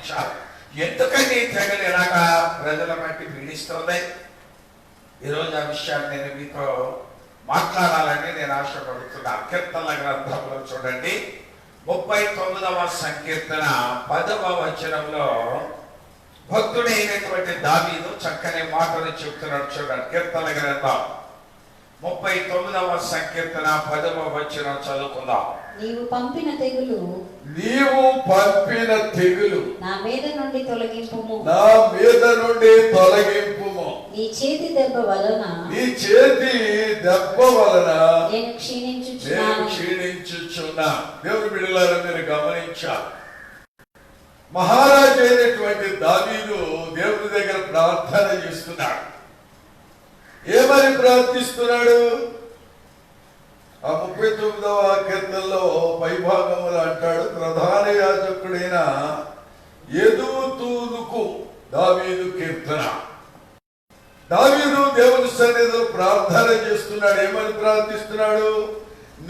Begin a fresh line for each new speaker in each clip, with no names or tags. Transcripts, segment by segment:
గమనించాలి. ఎందుకని తెగలు ఇలాగా ప్రజల బట్టి పీడిస్తుంది? ఈరోజు ఆ విషయాన్ని నేను మీతో మాట్లాడాలని నేను ఆశపడుతున్నా. కీర్తనల గ్రంథంలో చూడండి, 39వ సంకీర్తన 10వ వచనంలో భక్తుడైనటువంటి దావీదు చక్కని మాటలు చెప్తున్నాడు. చూడండి, కీర్తనల గ్రంథం 39వ సంకీర్తన 10వ వచనం చదువుకుందాం.
నీవు పంపిన తెగులు నా మీద నుండి తొలగింపుము. నీ చేతి దెబ్బ వలన నేను
క్షీణించుచున్నా. దేవుని బిడ్డలారా, మీరు గమనించాలి. మహారాజు అయినటువంటి దావీదు దేవుని దగ్గర ప్రార్థన చేస్తున్నాడు. ఏమని ప్రార్థిస్తున్నాడు? ఆ 39వ కీర్తనలో పైభాగములు అంటాడు, ప్రధాన యాజకుడైన యెదూతూనుకు దావీదు కీర్తన. దావీదు దేవుని సన్నిధిలో ప్రార్థన చేస్తున్నాడు. ఏమని ప్రార్థిస్తున్నాడు?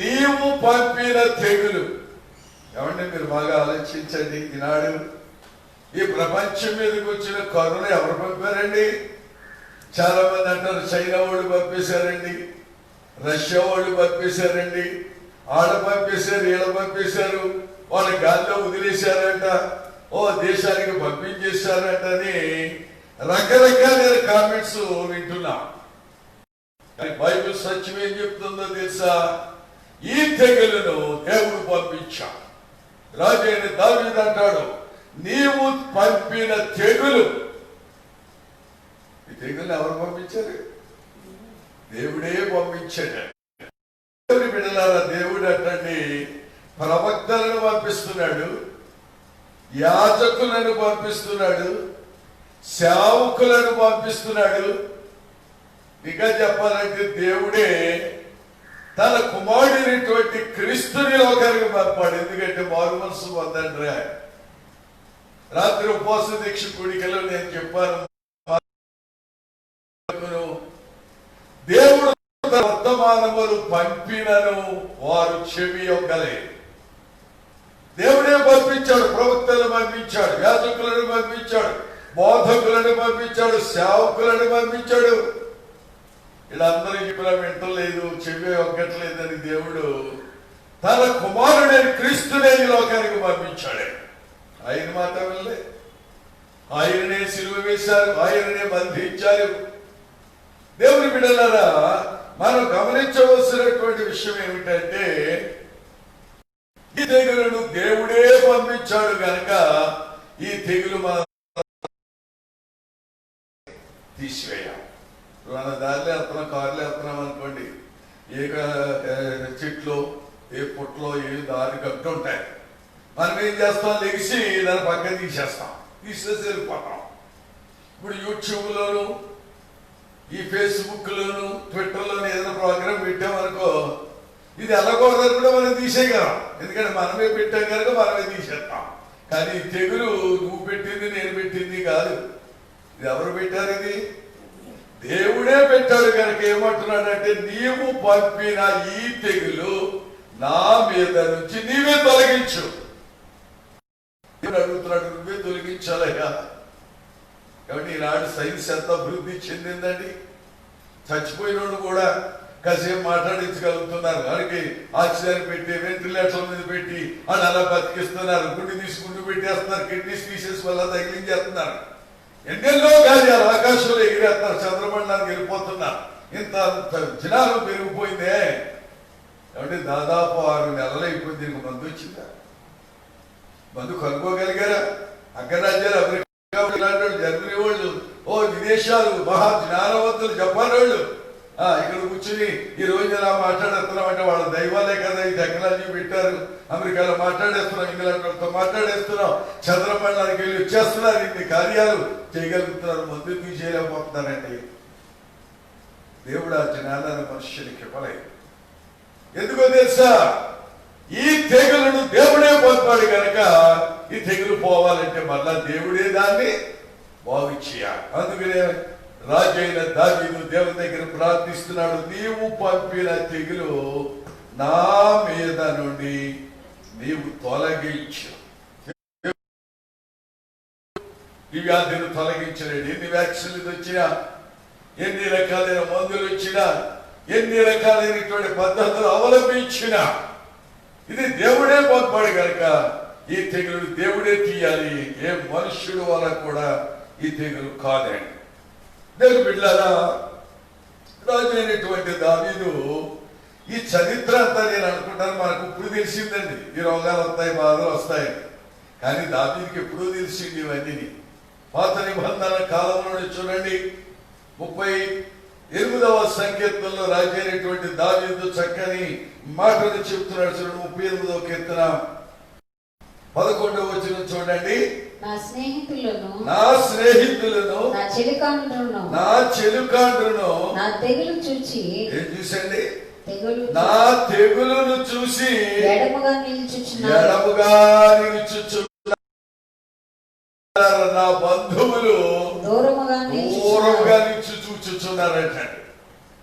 నీవు పంపిన తెగులు. ఏమంటే మీరు బాగా ఆలోచించండి. ఈనాడు ఈ ప్రపంచం మీదకి వచ్చిన కరోనా ఎవరు పంపారండి? చాలా మంది అంటారు చైనా వాళ్ళు పంపేశారండి, రష్యా వాళ్ళు పంపేశారండి, ఆడ పంపేశారు, ఈడ పంపేశారు, వాళ్ళ గాల్లో వదిలేశారంట, ఓ దేశానికి పంపించేశారంట అని రకరకాల కామెంట్స్ వింటున్నా. బైబిల్ సత్యం ఏం చెప్తుందో తెలుసా? ఈ తెగులను దేవుడు పంపించా. రాజైన దావీదు అంటాడు, నీవు పంపిన తెగులు. ఈ తెగులు ఎవరు పంపించారు? దేవుడే పంపించాడు. దేవుని బిడ్డలారా, దేవుడు అట్టండి ప్రవక్తలను పంపిస్తున్నాడు, యాజకులను పంపిస్తున్నాడు, సేవకులను పంపిస్తున్నాడు. ఇంకా చెప్పాలంటే దేవుడే తన కుమారుడైనటువంటి క్రీస్తుని లోకానికి పంపాడు. ఎందుకంటే మారు మనసు పొందండి. రాత్రి ఉపవాస దీక్ష కూడికలో నేను చెప్పాను, దేవుడు వర్తమానములు పంపినను వారు చెవి యొక్కలే. దేవుడే పంపించాడు, ప్రవక్తలను పంపించాడు, యాజకులను పంపించాడు, బోధకులను పంపించాడు, సేవకులను పంపించాడు. వీళ్ళందరూ చెప్పినా వింటలేదు, చెవి ఒక్కట్లేదని దేవుడు తన కుమారుడైన క్రీస్తునే ఈ లోకానికి పంపించాడు. ఆయన మాత్రమే, ఆయననే సిలువ వేశారు, ఆయననే బంధించారు. దేవుని బిడ్డలారా, మనం గమనించవలసినటువంటి విషయం ఏమిటంటే ఈ తెగులను దేవుడే పంపించాడు కనుక ఈ తెగులు మనం తీసివేయాలి. మన దారిలో వెళ్తున్నాం, కారులో వెళ్తున్నాం అనుకోండి, ఏ చెట్లు ఏ పుట్లో ఏ దారి కట్టు ఉంటాయి. మనం ఏం చేస్తాం? లెగిసి దాని పక్కన తీసేసి వెళ్ళిపోతాం. ఇప్పుడు యూట్యూబ్లోను, ఈ ఫేస్బుక్లోను, ట్విట్టర్లోను ఏదైనా ప్రోగ్రామ్ పెట్టామనుకో, ఇది వెళ్ళకూడదని కూడా మనం తీసేయగలం. ఎందుకంటే మనమే పెట్టాం కనుక మనమే తీసేస్తాం. కానీ ఈ తెగులు నువ్వు పెట్టింది నేను పెట్టింది కాదు. ఇది ఎవరు పెట్టారు? ఇది దేవుడే పెట్టాడు కనుక ఏమంటున్నాడంటే, నీవు పంపిన ఈ తెగులు నా మీద నుంచి నీవే తొలగించు అడుగుతున్నాడు. నువ్వే తొలగించాలయ్యా. కాబట్టి ఈనాడు సైన్స్ ఎంత అభివృద్ధి చెందిందండి. చచ్చిపోయినోడు కూడా కాసేపు మాట్లాడించగలుగుతున్నారు. వారికి ఆక్సిజన్ పెట్టి వెంటిలేటర్ల మీద పెట్టి వాళ్ళు అలా బతికిస్తున్నారు. గుండె తీసి గుండు పెట్టేస్తున్నారు, కిడ్నీస్ తీసేసి వల్ల తగిలించేస్తున్నారు. ఎన్నెన్నో కార్యాలు ఆకాశంలో ఎగిరేస్తున్నారు, చంద్రమండలానికి వెళ్ళిపోతున్నారు. ఇంత జనాలు పెరిగిపోయిందే. కాబట్టి దాదాపు 6 నెలలు అయిపోయింది. దీనికి మందు వచ్చిందా? మందు కనుక్కోగలిగారా? అగ్రరాజ్యాలు, అమెరికా వాళ్ళు, జర్మనీ వాళ్ళు, ఓ విదేశాలు, మహా జ్ఞానవంతులు, జపాన్ వాళ్ళు ఇక్కడ కూర్చుని ఈ రోజు ఎలా మాట్లాడేస్తున్నాం అంటే వాళ్ళ దైవాలే కదా ఈ టెక్నాలజీ పెట్టారు. అమెరికాలో మాట్లాడేస్తున్నాం, ఇంగ్లాండ్తో మాట్లాడేస్తున్నాం, చంద్రమండలానికి వెళ్ళి వచ్చేస్తున్నారు. ఇన్ని కార్యాలు చేయగలుగుతున్నారు, మందు చేయలేకపోతున్నారండి. దేవుడు ఆ జ్ఞానాన్ని మనుష్యునికి ఇవ్వలేదు. ఎందుకో తెలుసా? ఈ తెగులను దేవుడే పంపాడు కనుక ఈ తెగులు పోవాలంటే మళ్ళా దేవుడే దాన్ని బాగు చేయాలి. అందుకనే రాజైన దావీదు దేవుని దగ్గర ప్రార్థిస్తున్నాడు, నీవు పంపిన తెగులు నా మీద నుండి నీవు తొలగించు. ఈ వ్యాధిని తొలగించలేడు. ఎన్ని వ్యాక్సిన్లు వచ్చినా, ఎన్ని రకాలైన మందులు వచ్చినా, ఎన్ని రకాలైనటువంటి పద్ధతులు అవలంబించినా ఇది దేవుడే పంపాడు కనుక ఈ తెగులు దేవుడే తీయాలి. ఏ మనుష్యుడు వల్ల కూడా ఈ తెగులు కాదండి. దేవుని బిడ్డలారా, రాజు అయినటువంటి దావీదు ఈ చరిత్ర అంతా నేను అనుకుంటాను మనకు ఇప్పుడు తెలిసిందండి. ఈ రోగాలు వస్తాయి, బాధలు వస్తాయి, కానీ దావీదుకి ఎప్పుడూ తెలిసింది ఇవన్నీ. పాత నిబంధన కాలంలో చూడండి, 38వ సంకీర్తనలో రాజు అయినటువంటి దావీదు చక్కని మాటలు చెప్తున్నాడు. చూడండి, 38వ కీర్తన 11వ వచనం చూడండి.
నా స్నేహితులను
నా చెలుకాండ్రును
నా తెగులు చూచి
ఏం చూసండి?
తెగులు
నా తెగులును చూసి
ఎడముగా నిలుచుచున్నారు.
నా బంధువులు దూరముగా నిలిచి చూచుచున్నారంట.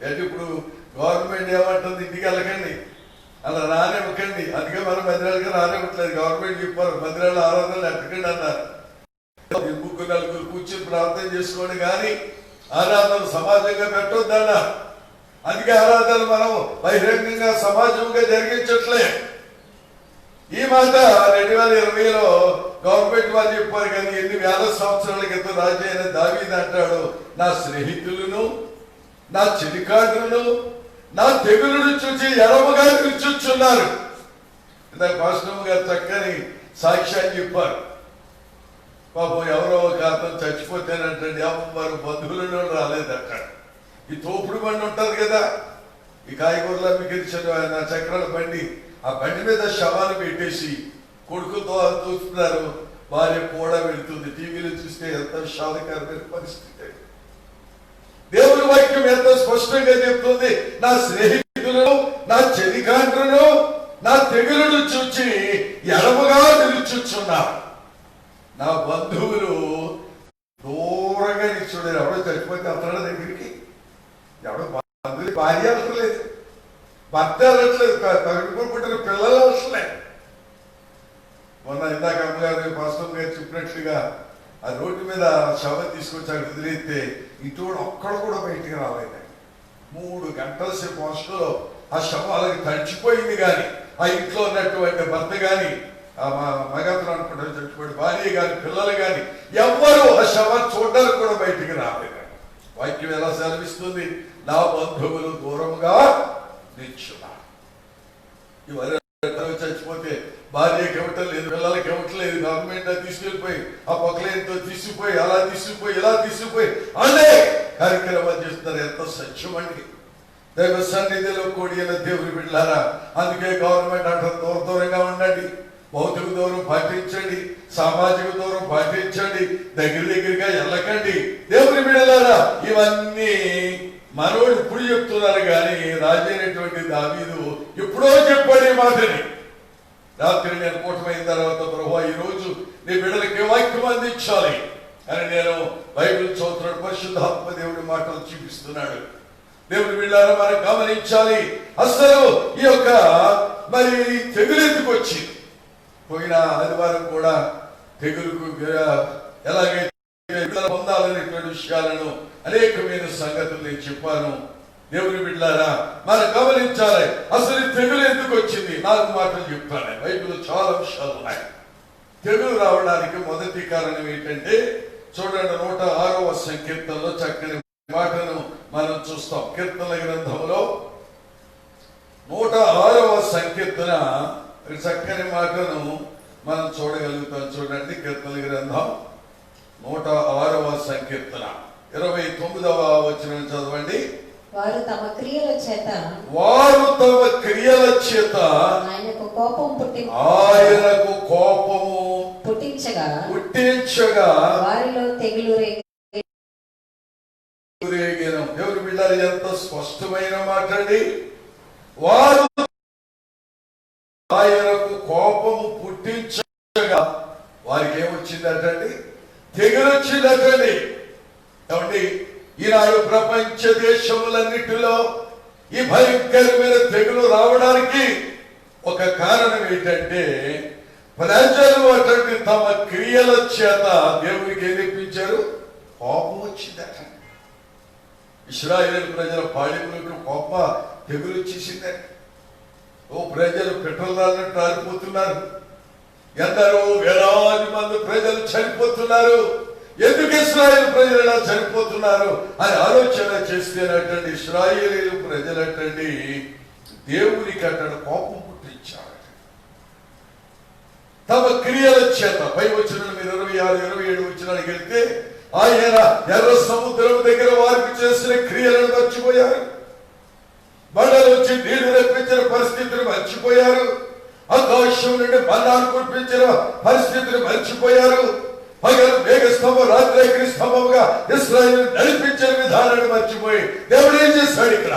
అంటే ఇప్పుడు గవర్నమెంట్ ఏమంటుంది, ఇంటికి వెళ్ళకండి, అలా రానివ్వకండి. అందుకే మనం మందిరాలకి రానివ్వట్లేదు. గవర్నమెంట్ చెప్పారు మందిరాలు ఆరాధనలు ఎట్టకండి అన్నారు. ముగ్గురు నలుగురు కూర్చొని ప్రార్థన చేసుకోండి, కానీ ఆరాధనలు సమాజంగా పెట్టొద్దన్న. అందుకే ఆరాధనలు మనం బహిరంగంగా సమాజంగా జరిగించట్లే. ఈ మాట 2020లో గవర్నమెంట్ వాళ్ళు చెప్పారు. కానీ ఎన్ని వేల సంవత్సరాల క్రితం రాజు అయిన దావీదు అంటాడు, నా స్నేహితులను నా చెలికాడులను నా తెగులును చూసి ఎడమగా నిలుచుచున్నారు. ఇందాక పాస్టర్ గారు చక్కని సాక్ష్యాన్ని చెప్పారు. పాపం ఎవరో ఒక అతను చచ్చిపోతేనంటండి, వారు బంధువులను రాలేదు అక్కడ. ఈ తోపుడు బండి ఉంటుంది కదా, ఈ కాయగూరలు అమ్మికించారు ఆయన చక్రాల బండి, ఆ బండి మీద శవాలు పెట్టేసి కొడుకుతో చూస్తున్నారు. భార్య కూడా వెళుతుంది. టీవీలో చూస్తే ఎంత విషాదకరమైన పరిస్థితి. దేవుని వాక్యం ఎంత స్పష్టంగా చెప్తుంది, నా స్నేహితులను నా చెలికాండ్రును నా తెగులును చూచి ఎడమగా నిలుచుచున్నారు. నా బంధువులు దూరంగా నిల్చున్నారు. ఎవడో చచ్చిపోతే అతడు దగ్గరికి ఎవడో బంధువులు భార్య అనట్లేదు, భర్త అనట్లేదు, పుట్టిన పిల్లలు అనట్లేదు. మొన్న ఇందాక అమ్మగారు పాస్టర్ గారు చెప్పినట్లుగా ఆ రోడ్డు మీద శవం తీసుకొచ్చాడు, వదిలేస్తే ఇటువంటి ఒక్కడు కూడా బయటికి రాలేదండి. 3 గంటల సేపు హాస్టల్లో ఆ శవాలకి తడిచిపోయింది. కానీ ఆ ఇంట్లో ఉన్నటువంటి భర్త కానీ, ఆ మగతను అనుకుంటారు చచ్చిపోయి భార్య కానీ, పిల్లలు కానీ ఎవ్వరూ ఆ శవాన్ని చూడడానికి కూడా బయటికి రాలేదండి. వాక్యం ఎలా సెలవిస్తుంది, నా బంధువులు దూరంగా నిల్చున్నారు. ఇవన్నీ చచ్చిపోతే భార్యకి ఇవ్వటం లేదు, పిల్లలకి ఇవ్వటం లేదు. గవర్నమెంట్ తీసుకెళ్ళిపోయి ఆ పొగలేంతో తీసుకుపోయి అలా తీసుకుపోయి ఇలా తీసుకుపోయి అదే కార్యక్రమాలు చేస్తున్నారు. ఎంత సత్యం అండి. దైవ సన్నిధిలో కూడిన దేవుని బిడ్డలారా, అందుకే గవర్నమెంట్ అంటారు దూరంగా ఉండండి, భౌతిక దూరం పాటించండి, సామాజిక దూరం పాటించండి, దగ్గరగా వెళ్ళకండి. దేవుని బిడ్డలారా, ఇవన్నీ మనోడు ఇప్పుడు చెప్తున్నారు, కానీ రాజైనటువంటి దావీదు ఎప్పుడో చెప్పాడు ఈ మాటని. రాత్రి నేను కూటమైన తర్వాత, ప్రభువా ఈ రోజు నీ బిడ్డలకి వాక్యం అందించాలి అని నేను బైబిల్ చదువుతున్నాడు. పరిశుద్ధాత్మ దేవుడి మాటలు చూపిస్తున్నాడు. దేవుడి బిడ్డలారా, మనం గమనించాలి. అసలు ఈ యొక్క మరి తెగులు ఎందుకు వచ్చింది? పోయిన ఆదివారం కూడా తెగులుకు ఎలాగైతే పొందాలనేటువంటి విషయాలను అనేకమైన సంగతులు నేను చెప్పాను. దేవుని బిడ్డలారా, మనం గమనించాలి. అసలు తెగులు ఎందుకు వచ్చింది? 4 మాటలు చెప్తాను. బైబిల్లో చాలా విషయాలు ఉన్నాయి. తెగులు రావడానికి మొదటి కారణం ఏంటంటే, చూడండి 106వ సంకీర్తనలో చక్కని మాటను మనం చూస్తాం. కీర్తనల గ్రంథంలో 106వ సంకీర్తన చక్కని మాటను మనం చూడగలుగుతాం. చూడండి, కీర్తనల గ్రంథం 106వ సంకీర్తన 29వ వచనం చదవండి.
వారు తమ క్రియల చేత ఆయనకు కోపము పుట్టించగా వారిలో తెగులు రేగెను.
దేవుని బిడ్డలు ఎంత స్పష్టమైన మాటండి. వారు ఆయనకు కోపము పుట్టించగా వారికి ఏమొచ్చిందటండి? తెగులు వచ్చిందటండి. ఏమండి, ఈనాడు ప్రపంచ దేశములన్నిటిలో ఈ భయంకరమైన తెగులు రావడానికి ఒక కారణం ఏంటంటే, ప్రజలు అటువంటి తమ క్రియల చేత దేవునికి ఏం తెప్పించారు? కోపం వచ్చిందట. ఇశ్రాయేలు ప్రజల పాళెములకు కోప తెగులు వచ్చేసిందని. ఓ ప్రజలు పెట్రోల్ రాలిపోతున్నారు, ఎందరో వేలాది మంది ప్రజలు చనిపోతున్నారు. ఎందుకు ఇశ్రాయేలు ప్రజలు ఎలా చనిపోతున్నారు అని ఆలోచన చేస్తేనటండి ఇశ్రాయేలు ప్రజలటండి దేవునికి అతడు కోపం పుట్టించారు తమ క్రియల చేత. పై వచనం మీరు 26, 27 వచనానికి వెళ్తే ఆయన ఎర్ర సముద్రం దగ్గర వారికి చేసిన క్రియలను మర్చిపోయారు. బండల నుంచి నీళ్లు రప్పించిన పరిస్థితిని మర్చిపోయారు. ఆకాశం నుండి మన్నాను కురిపించిన పరిస్థితిని మర్చిపోయారు. పగలు మేఘస్తంభం, రాత్రి అగ్ని స్తంభంగా ఇశ్రాయేలు నడిపించిన విధానాన్ని మర్చిపోయి దేవుడు ఏం చేస్తాడు? ఇక్కడ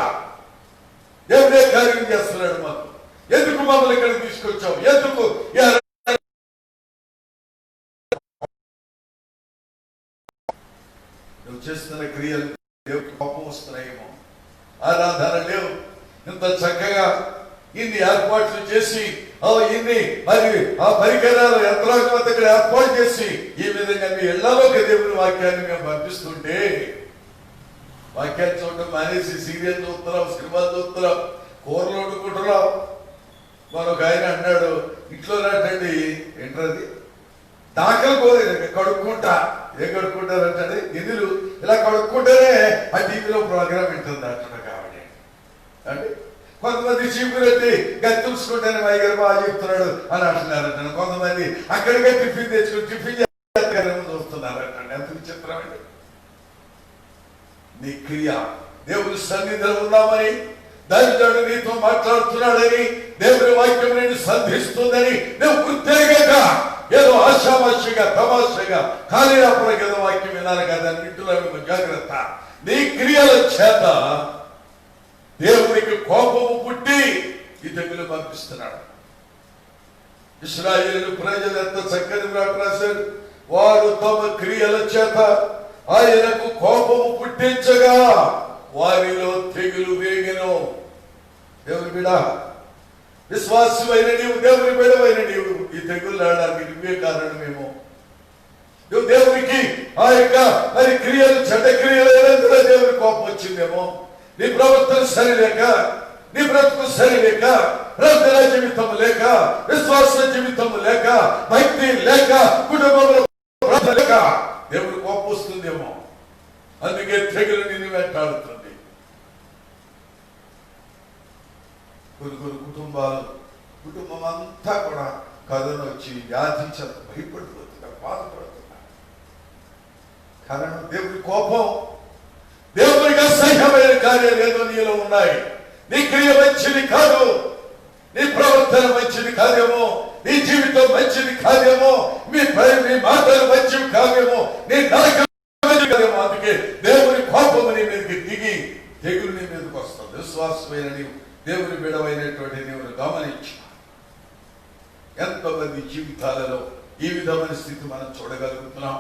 దేవుడే కార్యం చేస్తున్నాడు. మాకు ఎందుకు మమ్మల్ని ఇక్కడ తీసుకొచ్చావు? ఎందుకు నువ్వు చేస్తున్న క్రియలు దేవుడికి కోపం వస్తున్నాయేమో. ఆరాధన లేవు, ఇంత చక్కగా ఇన్ని ఏర్పాట్లు చేసి ఇన్ని మరి ఆ పరికరాలు యంత్రాంగం ఇక్కడ ఏర్పాటు చేసి ఈ విధంగా మీ ఇళ్లలోకి దేవుని వాక్యాన్ని మేము పంపిస్తుంటే వాక్యాన్ని చూడటం మానేసి సీరియల్ చూస్తున్నాం, సినిమాలు చూస్తున్నాం, కూరలు వండుకుంటున్నాం. మరొక ఆయన అన్నాడు, ఇంట్లో రాటండి ఏంటది దాఖలు కోరేది కడుక్కుంటా. ఏం కడుక్కుంటారంటే గిన్నెలు ఇలా కడుక్కుంటేనే ఆ టీవీలో ప్రోగ్రామ్ వింటుంది అంటున్నా. కాబట్టి అంటే కొంతమంది చీపురెత్తి గత్తులుసుకుంటేనే మా గారు బాగా చెప్తున్నాడు అని అంటున్నారంట. కొంతమంది అక్కడికే టిఫిన్ తెచ్చుకుని టిఫిన్ చేస్తారేమో చూస్తున్నారంట. ఎంత విచిత్రమండి. నీ క్రియ దేవుని సన్నిధిలో ఉన్నామని, దైవజనుడు నీతో మాట్లాడుతున్నాడని, దేవుని వాక్యం నేను సంధిస్తుందని నువ్వు గుర్తెరగక ఏదో ఆశామాషిగా తమాషగా కార్యాపరక ఏదో వాక్యం వినాలి కదా అన్నింటిలో జాగ్రత్త. నీ క్రియల చేత దేవునికి కోపము పుట్టి ఈ తెగులు పంపిస్తున్నాడు. ఇశ్రాయేలు ప్రజలు ఎంత చక్కని మాట రాశారు. వారు తమ క్రియల చేత ఆయనకు కోపము పుట్టించగా వారిలో తెగులు వేగెను. దేవుని బిడ్డ, విశ్వాసమైన నీవు, దేవుని బిడ్డవైన నీవు ఈ తెగులు రావడానికి నువ్వే కారణమేమో. నువ్వు దేవునికి ఆ యొక్క మరి క్రియలు చెడ్డ క్రియలు దేవుని కోపం వచ్చిందేమో. నీ ప్రవర్తన సరిలేక, నీ బ్రతుకు సరిలేక, ప్రార్థన జీవితం లేక, విశ్వాస జీవితం లేక, భక్తి లేక, కుటుంబంలో లేక దేవుడు కోపం వస్తుందేమో. అందుకే తెగులు నిన్ను వెంటాడుతుంది. కొన్ని కుటుంబం అంతా కూడా కథను వచ్చి వ్యాధి చేత భయపడిపోతున్నారు, బాధపడుతున్నారు. కారణం దేవుడి కోపం. దేవునికి అసహ్యమైన కార్యాలు ఏదో నీలో ఉన్నాయి. నీ క్రియ మంచిది కాదు, నీ ప్రవర్తన మంచిది కాదేమో, నీ జీవితం మంచిది కాదేమో, మీ మాటలు మంచివి కాదేమో, నీ నరకం మంచిది కాదేమో. అందుకే దేవుని కోపము నీ మీదకి దిగి తెగులు నీ మీదకి వస్తుంది. విశ్వాసమైన నీవు, దేవుని బిడవైనటువంటి నీవును గమనించు. ఎంతో మంది జీవితాలలో ఈ విధమైన స్థితి మనం చూడగలుగుతున్నాం.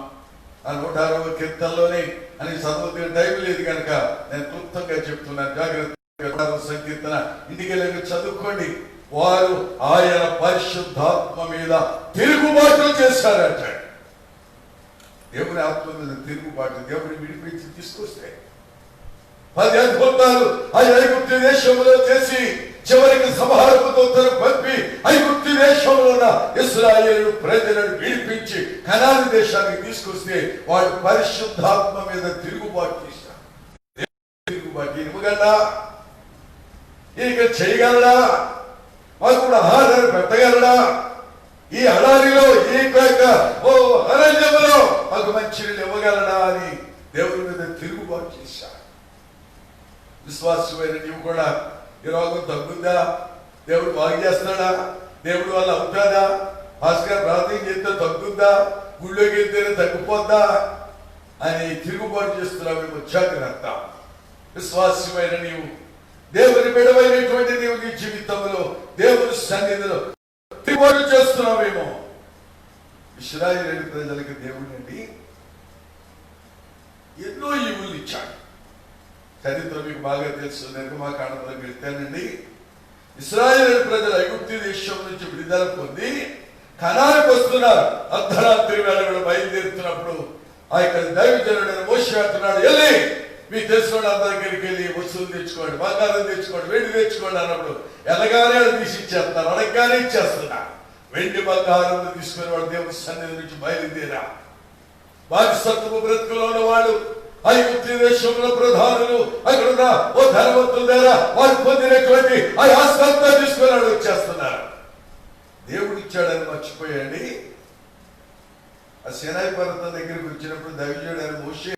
ఆ 106వ కీర్తనలోనే అని చదువుతున్న టైం లేదు కనుక నేను క్లుప్తంగా చెప్తున్నాను. జాగ్రత్తగా సంకీర్తన ఇంటికి వెళ్ళి చదువుకోండి. వారు ఆయన పరిశుద్ధాత్మ మీద తిరుగుబాటు చేశారంట. దేవుని ఆత్మ మీద తిరుగుబాటు దేవుని విడిపించి తీసుకొస్తే 10 అద్భుతాలు ఆ ఐగుప్తు దేశంలో చేసి చివరికి సంహారపు దూతను పంపి ఐగుప్తు దేశంలో ఉన్న ఇశ్రాయేలు ప్రజలను విడిపించి కనాను దేశానికి తీసుకొస్తే వాడు పరిశుద్ధాత్మ మీద తిరుగుబాటు చేశారు. తిరుగుబాటు ఇవ్వగలడా? ఇక చేయగలడా? మాకు కూడా ఆహారాన్ని పెట్టగలడా? ఈ అడారిలో ఈ అరణ్యంలో మాకు మంచి ఇవ్వగలడా అని దేవుని మీద తిరుగుబాటు చేశారు. విశ్వాసమైన నీవు కూడా ఈ రోగం తగ్గుద్దా? దేవుడు బాగు చేస్తాడా? దేవుడు వల్ల అవుతాదా? భాస్కర్ ప్రార్థన చేస్తే తగ్గుద్దా? గుళ్ళోకి వెళ్తేనే తగ్గిపోద్దా అని తిరుగుబాటు చేస్తున్నావు. జాగ్రత్త. విశ్వాసమైన నీవు, దేవుని బిడవైనటువంటి నీవు నీ జీవితంలో దేవుని సన్నిధిలో తిరుగుబాటు చేస్తున్నావేమో. ఇశ్రాయేలు ప్రజలకు దేవుడండి ఎన్నో ఈవులు ఇచ్చాడు. చరిత్ర మీకు బాగా తెలుసు. నిర్గమాకాండంలోకి వెళ్తానండి. ఇశ్రాయేలు ప్రజలు ఐగుప్తు దేశం నుంచి విడుదల పొంది కనానికి వస్తున్నారు. అర్ధరాత్రి వేళ వీళ్ళు బయలుదేరుతున్నప్పుడు ఆ యొక్క దైవజనుడైన మోషే అంటున్నాడు, వెళ్ళి మీ తెలిసిన వాళ్ళ దగ్గరికి వెళ్ళి వస్తువులు తెచ్చుకోండి, బంగారం తెచ్చుకోండి, వెండి తెచ్చుకోండి అన్నప్పుడు ఎలాగానే తీసి ఇచ్చేస్తున్నారు, అడగగానే ఇచ్చేస్తున్నారు. వెండి బంగారం తీసుకుని వాడు దేవుని సన్నిధి నుంచి బయలుదేరా. బానిసత్వపు బ్రతుకులో ఉన్న వాళ్ళు ఐగుప్తు దేశంలో ప్రధానులు అక్కడ ఉన్న ఓ ధనవంతుల దగ్గర వారు పొందినటువంటి ఆ ఆస్తంతా తీసుకుని వచ్చేస్తున్నారు. దేవుడు ఇచ్చాడని మర్చిపోయండి. ఆ సినాయి పర్వతం దగ్గరికి వచ్చినప్పుడు దైవజనుడైన మోషే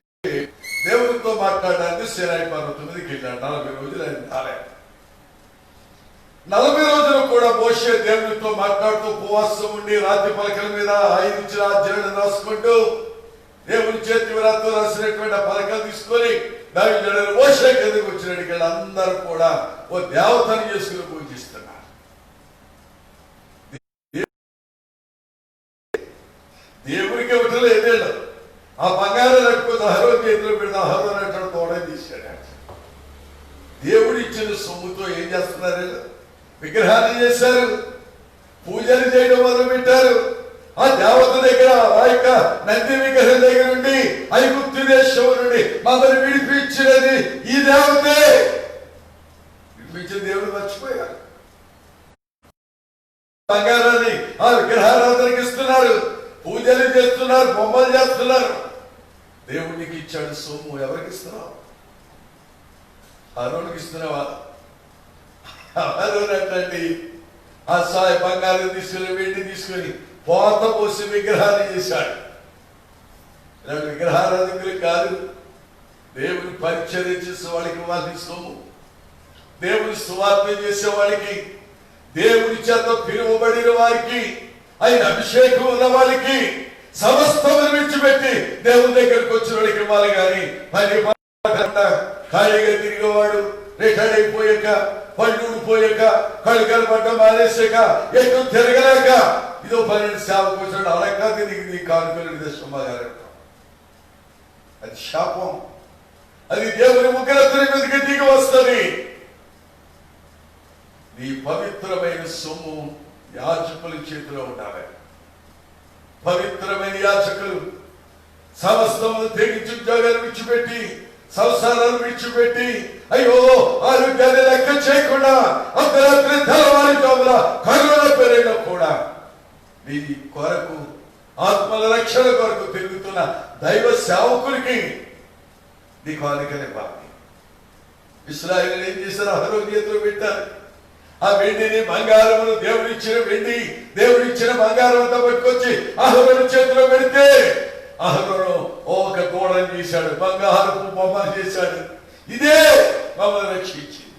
దేవుడితో మాట్లాడడానికి సినాయి పర్వతం మీదకి వెళ్ళాడు. 40 రోజులు ఆయన రాలే. 40 రోజులు కూడా మోషే దేవుడితో మాట్లాడుతూ ఉపవాసం ఉండి రాత్రి పలకల మీద 5 ఇచ్చిన ఆజ్ఞలను రాసుకుంటూ దేవుని చేతి వ్రాతో రాసినటువంటి ఆ పలకలు తీసుకొని దైవజనుడైన మోషే కిందకి వచ్చినట్టు అందరూ కూడా ఓ దేవతను చేసుకుని పూజిస్తున్నారు. దేవుడికి ఒకటి లేదేళ్ళు ఆ బంగారం నట్టుకుని అహరో చేతిలో పెడితే అహరో నట్టు తోడే తీశాడు. దేవుడు ఇచ్చిన సొమ్ముతో ఏం చేస్తున్నారు? విగ్రహాన్ని చేశారు, పూజలు చేయడం మొదలు పెట్టారు. ఆ దేవత దగ్గర ఆ యొక్క నంది విగ్రహం దగ్గర నుండి ఐగుప్తు దేశం నుండి మమ్మల్ని విడిపించినది ఈ దేవతే. విడిపించిన దేవుడు మర్చిపోయారు. బంగారాన్ని ఆ విగ్రహారాధనకి ఇస్తున్నారు, పూజలు చేస్తున్నారు, బొమ్మలు చేస్తున్నారు. దేవుడికి ఇచ్చాడు సొమ్ము, ఎవరికి ఇస్తున్నావు? అరుణ్కి ఇస్తున్నావా? అరుణ్ అంటే ఆ సాయ బంగారం తీసుకుని వెండి తీసుకుని పోత పోసి విగ్రహాన్ని చేశాడు. ఇలాంటి విగ్రహారాధకులు కాదు, దేవుని పరిచర్య చేసే వాళ్ళకి వాళ్ళని సొమ్ము, దేవుని సువార్త చేసే వాళ్ళకి, దేవుని చేత పిలువబడిన వారికి, ఆయన అభిషేకం ఉన్న వాళ్ళకి సమస్తమును విడిచిపెట్టి దేవుని దగ్గరకు వచ్చిన వాడికి ఇవ్వాలి. కానీ పని ఖాళీగా తిరిగేవాడు రిటైర్డ్ అయిపోయాక, పళ్ళు ఊడిపోయాక, కళ్ళు కనపడ్డ మానేసాక, ఎక్కువ తిరగలేక ఇదో 12 సేవకు వచ్చాడు అలకా తిరిగి కానుకలు సమాధానం. అది శాపం. అది దేవుని ఉగ్రతని మీదకి దిగి వస్తుంది. నీ పవిత్రమైన సొమ్ము యాజకుల చేతిలో ఉండాలి. పవిత్రమైన యాజకులు సమస్తమును తెగించి ఉద్యోగాలు విడిచిపెట్టి, సంసారాలు విడిచిపెట్టి, అయ్యో ఆరోగ్యాన్ని లెక్క చేయకుండా అర్ధరాత్రి తెల్లవారి జాముల కరుణ పేరైనా కూడా నీ కొరకు ఆత్మల రక్షణ కొరకు తిరుగుతున్న దైవ సేవకులకి నీ కానుకనివ్వాలి. ఇశ్రాయేలు ఏం చేశారు? అహరో చేతిలో పెట్టారు. ఆ వెండిని బంగారమును దేవుడిచ్చిన వెండి, దేవుడిచ్చిన బంగారం అంతా పట్టుకొచ్చి అహరోను చేతిలో పెడితే అహరోను ఒక గోడను చేశాడు, బంగారపు బొమ్మను చేశాడు. ఇదే మమ్మల్ని రక్షించింది,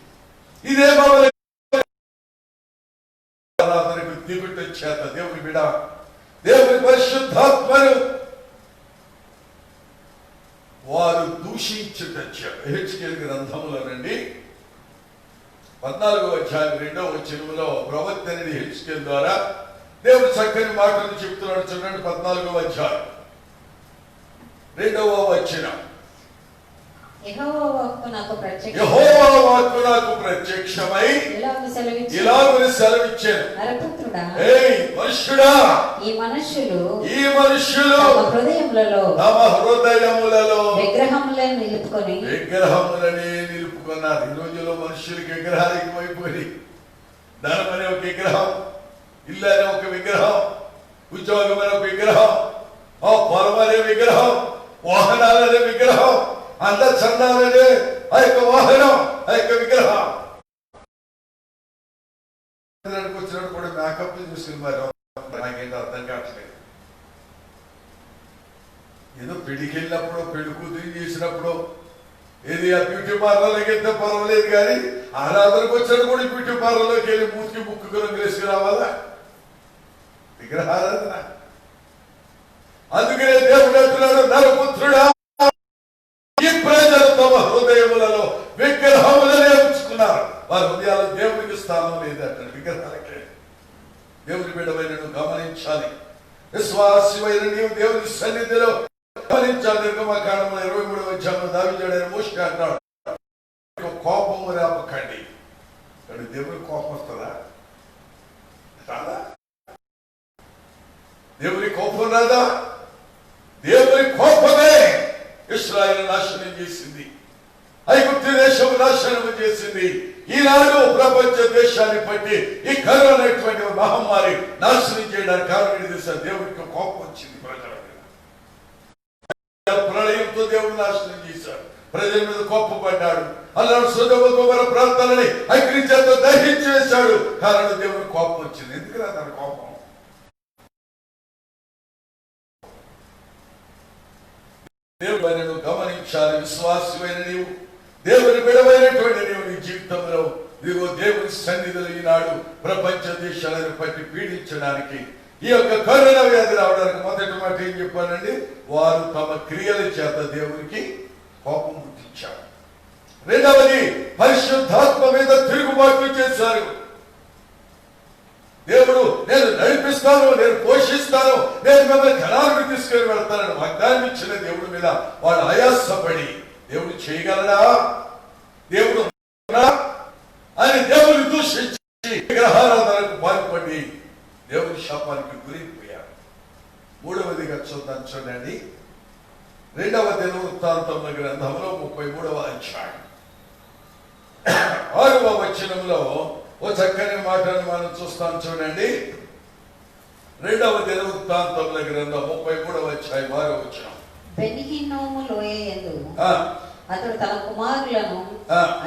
ఇదే మమ్మల్ని దిగుట చేత దేవుని బిడ దేవుని పరిశుద్ధాత్మను వారు దూషించుట చేత. హెచ్కేల్ గ్రంథములోనండి 14వ అధ్యాయం 2వ వచనంలో ప్రవక్త అనేది హెచ్కేల్ ద్వారా దేవుడు చక్కని మాటలు చెప్తున్నాడు. చూడండి 14వ అధ్యాయం 2వ వచనం.
యెహోవా వాక్కు నాకు ప్రత్యక్షమై ఇలాగ సెలవిచ్చాను,
నరపుత్రుడా, మనుష్యుడా, ఈ మనుష్యులు తమ హృదయములలో విగ్రహములనే నిలుపుకున్నారు. ఈ రోజుల్లో మనుషులకి విగ్రహాలు ఎక్కువైపోయి, ధనం అనే ఒక విగ్రహం, ఇల్లు అనే ఒక విగ్రహం, ఉద్యోగం అనే ఒక విగ్రహం, పొలం అనే విగ్రహం, వాహనాలనే విగ్రహం, అంత చందాలనే ఆ యొక్క వాహనం, ఆ యొక్క విగ్రహం. వచ్చినప్పుడు కూడా మేకప్ చూసుకుని మరి నాకేంటి అర్థం కావట్లేదు. ఏదో పెళ్లికి వెళ్ళినప్పుడు, పెళ్లి కూతురు చేసినప్పుడు ఏది ఆ బ్యూటీ పార్లర్లోకి వెళ్తే పర్వాలేదు, కానీ ఆరాధనకు వచ్చాడు కూడా బ్యూటీ పార్లర్లోకి వెళ్ళి మూతికి ముక్కు రంగు వేసుకురావాలా? విగ్రహారాధన. అందుకనే దేవుడు అంటున్నాడు, నరపుత్రుడా, ఈ ప్రజలు తమ హృదయములలో విగ్రహములనే ఉంచుకున్నారు. వారి హృదయాల్లో దేవుడికి స్థానం లేదంటే విగ్రహాలకే. దేవుని బిడ్డమైన నువ్వు గమనించాలి. విశ్వాసమైన నీవు దేవుని సన్నిధిలో గమనించాలి. నిర్గమకాండము 23వ అధ్యాయంలో దావీదు మోషే అంటాడు, కోపము రేపకండి. దేవుడికి కోపం వస్తుందా? రాదా? దేవుని కోపం రాదా? దేవుని కోపమే ఇశ్రాయేలు నాశనం చేసింది, ఐగుప్తు దేశం నాశనం చేసింది. ఈనాడు ప్రపంచ దేశాన్ని బట్టి ఈ కరోనా అనేటువంటి మహమ్మారి నాశనం చేయడానికి కారణం ఏంటి సార్? దేవునికి కోపం వచ్చింది ప్రజల మీద. ప్రళయంతో దేవుడు నాశనం చేశాడు, ప్రజల మీద కోపపడ్డాడు. అల్లాడు సొదొమ గొమొర్రా ప్రాంతాలని అగ్ని చేత దహించి వేశాడు. కారణం దేవునికి కోపం వచ్చింది. ఎందుకు రా తన కోపం? దేవుడు గమనించాలి. విశ్వాసమైన నీవు, దేవుని బిడమైనటువంటి నీవు నీ జీవితంలో ఇదిగో దేవుని సన్నిధిలో ఈనాడు ప్రపంచ దేశాలను పట్టి పీడించడానికి, ఈ యొక్క కరోనా వ్యాధి రావడానికి మొదటి మాట ఏం చెప్పానండి? వారు తమ క్రియల చేత దేవునికి కోపం పుట్టించారు. రెండవది, పరిశుద్ధాత్మ మీద తిరుగుబాటు చేశారు. దేవుడు నేను నడిపిస్తాను, నేను పోషిస్తాను, నేను మిమ్మల్ని కణాలకు తీసుకొని వెళ్తానని వాగ్దానం ఇచ్చిన దేవుడి మీద వాళ్ళు ఆయాసపడి దేవుడు చేయగలడా, దేవుడు అని దేవుని దూషించి విగ్రహారాధనకు పాల్పడి దేవుని శాపానికి గురైపోయారు. మూడవదిగా చూద్దాం, చూడండి. 2వ దినవృత్తాంతముల గ్రంథంలో 33వ అధ్యాయం 6వ వచనంలో ఓ చక్కని మాటను మనం చూస్తాం. చూడండి, 2వ దినవృత్తాంతముల గ్రంథం 33వ అధ్యాయం 6వ వచనం.
బెన్హిన్నోము లోయయందు అతడు తన కుమారులను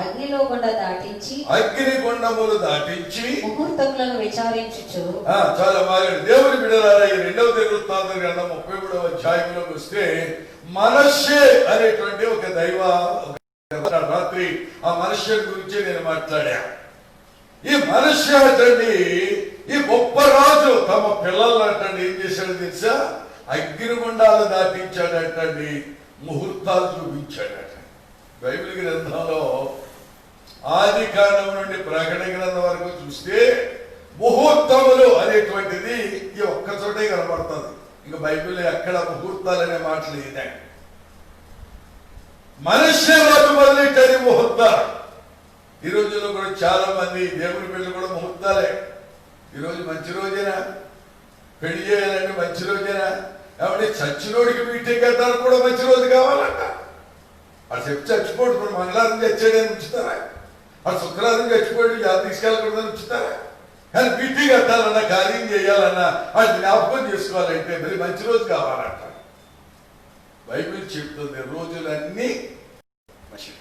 అగ్నిగుండములు దాటించి ముహూర్తములను విచారించుచు.
చాలా బాగా దేవుని బిడ్డలారా, ఈ 2వ దినవృత్తాంతం గ్రంథం 33వ అధ్యాయంలోకి వస్తే మనష్షే అనేటువంటి ఒక దైవ రాత్రి ఆ మనుష్య గురించి నేను మాట్లాడా. ఈ మనుష్య అటండి, ఈ గొప్ప రాజు తమ పిల్లలు అటండి ఏం చేశాడు తెలుసా? అగ్నిగుండాలు దాటించాడటండి, ముహూర్తాలు చూపించాడట. బైబిల్ గ్రంథంలో ఆది కాండం నుండి ప్రకటన గ్రంథం వరకు చూస్తే ముహూర్తములు అనేటువంటిది ఈ ఒక్క చోటే కనబడుతుంది. ఇంకా బైబిల్లో ఎక్కడ ముహూర్తాలు అనే మాట లేదండి. మనుష్య రోజు మొదలెట్టని ముహూర్తాలు. ఈ రోజుల్లో కూడా చాలా మంది దేవుని పెళ్లి కూడా ముహూర్తాలే. ఈరోజు మంచి రోజేనా? పెళ్లి చేయాలంటే మంచి రోజేనా? కాబట్టి చచ్చినోడికి మీటింగ్ కట్టాలని కూడా మంచి రోజు కావాలంట. వాడు చెప్పి చచ్చిపోడు. ఇప్పుడు మంగళవారం చచ్చాడని ఉంచుతారా? వాడు శుక్రవారం చచ్చిపోయాడు, జాతి తీసుకెళ్ళకూడదని ఉంచుతారా? కానీ మీటింగ్ కట్టాలన్నా, కార్యం చేయాలన్నా, వాడు జ్ఞాపకం చేసుకోవాలంటే మరి మంచి రోజు కావాలంట. బైబిల్ చెప్తుంది రోజులన్నీ మంచిది.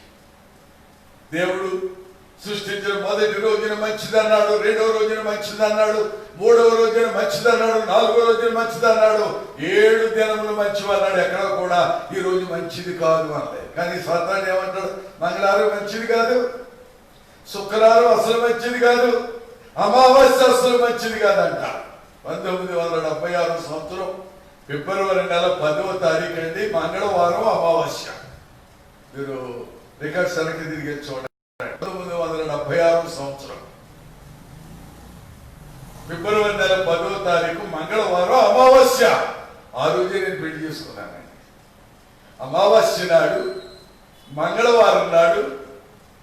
దేవుడు సృష్టించిన మొదటి రోజున మంచిదన్నాడు, 2వ రోజున మంచిదన్నాడు, 3వ రోజున మంచిదన్నాడు, 4వ రోజున మంచిదన్నాడు, 7 దినములు మంచివన్నాడు. ఎక్కడ కూడా ఈ రోజు మంచిది కాదు అన్నది. కానీ సాతాను ఏమంటాడు? మంగళవారం మంచిది కాదు, శుక్రవారం అసలు మంచిది కాదు, అమావాస్య అసలు మంచిది కాదంట. 1976 సంవత్సరం ఫిబ్రవరి నెల 10వ తారీఖు అండి, మంగళవారం అమావాస్య. మీరు రికార్డ్స్ వెనక్కి తిరిగి చూడండి. 1976 సంవత్సరం ఫిబ్రవరి నెల 10వ తారీఖు మంగళవారం అమావాస్య. ఆ రోజే నేను పెళ్లి చేసుకున్నానండి. అమావాస్య నాడు, మంగళవారం నాడు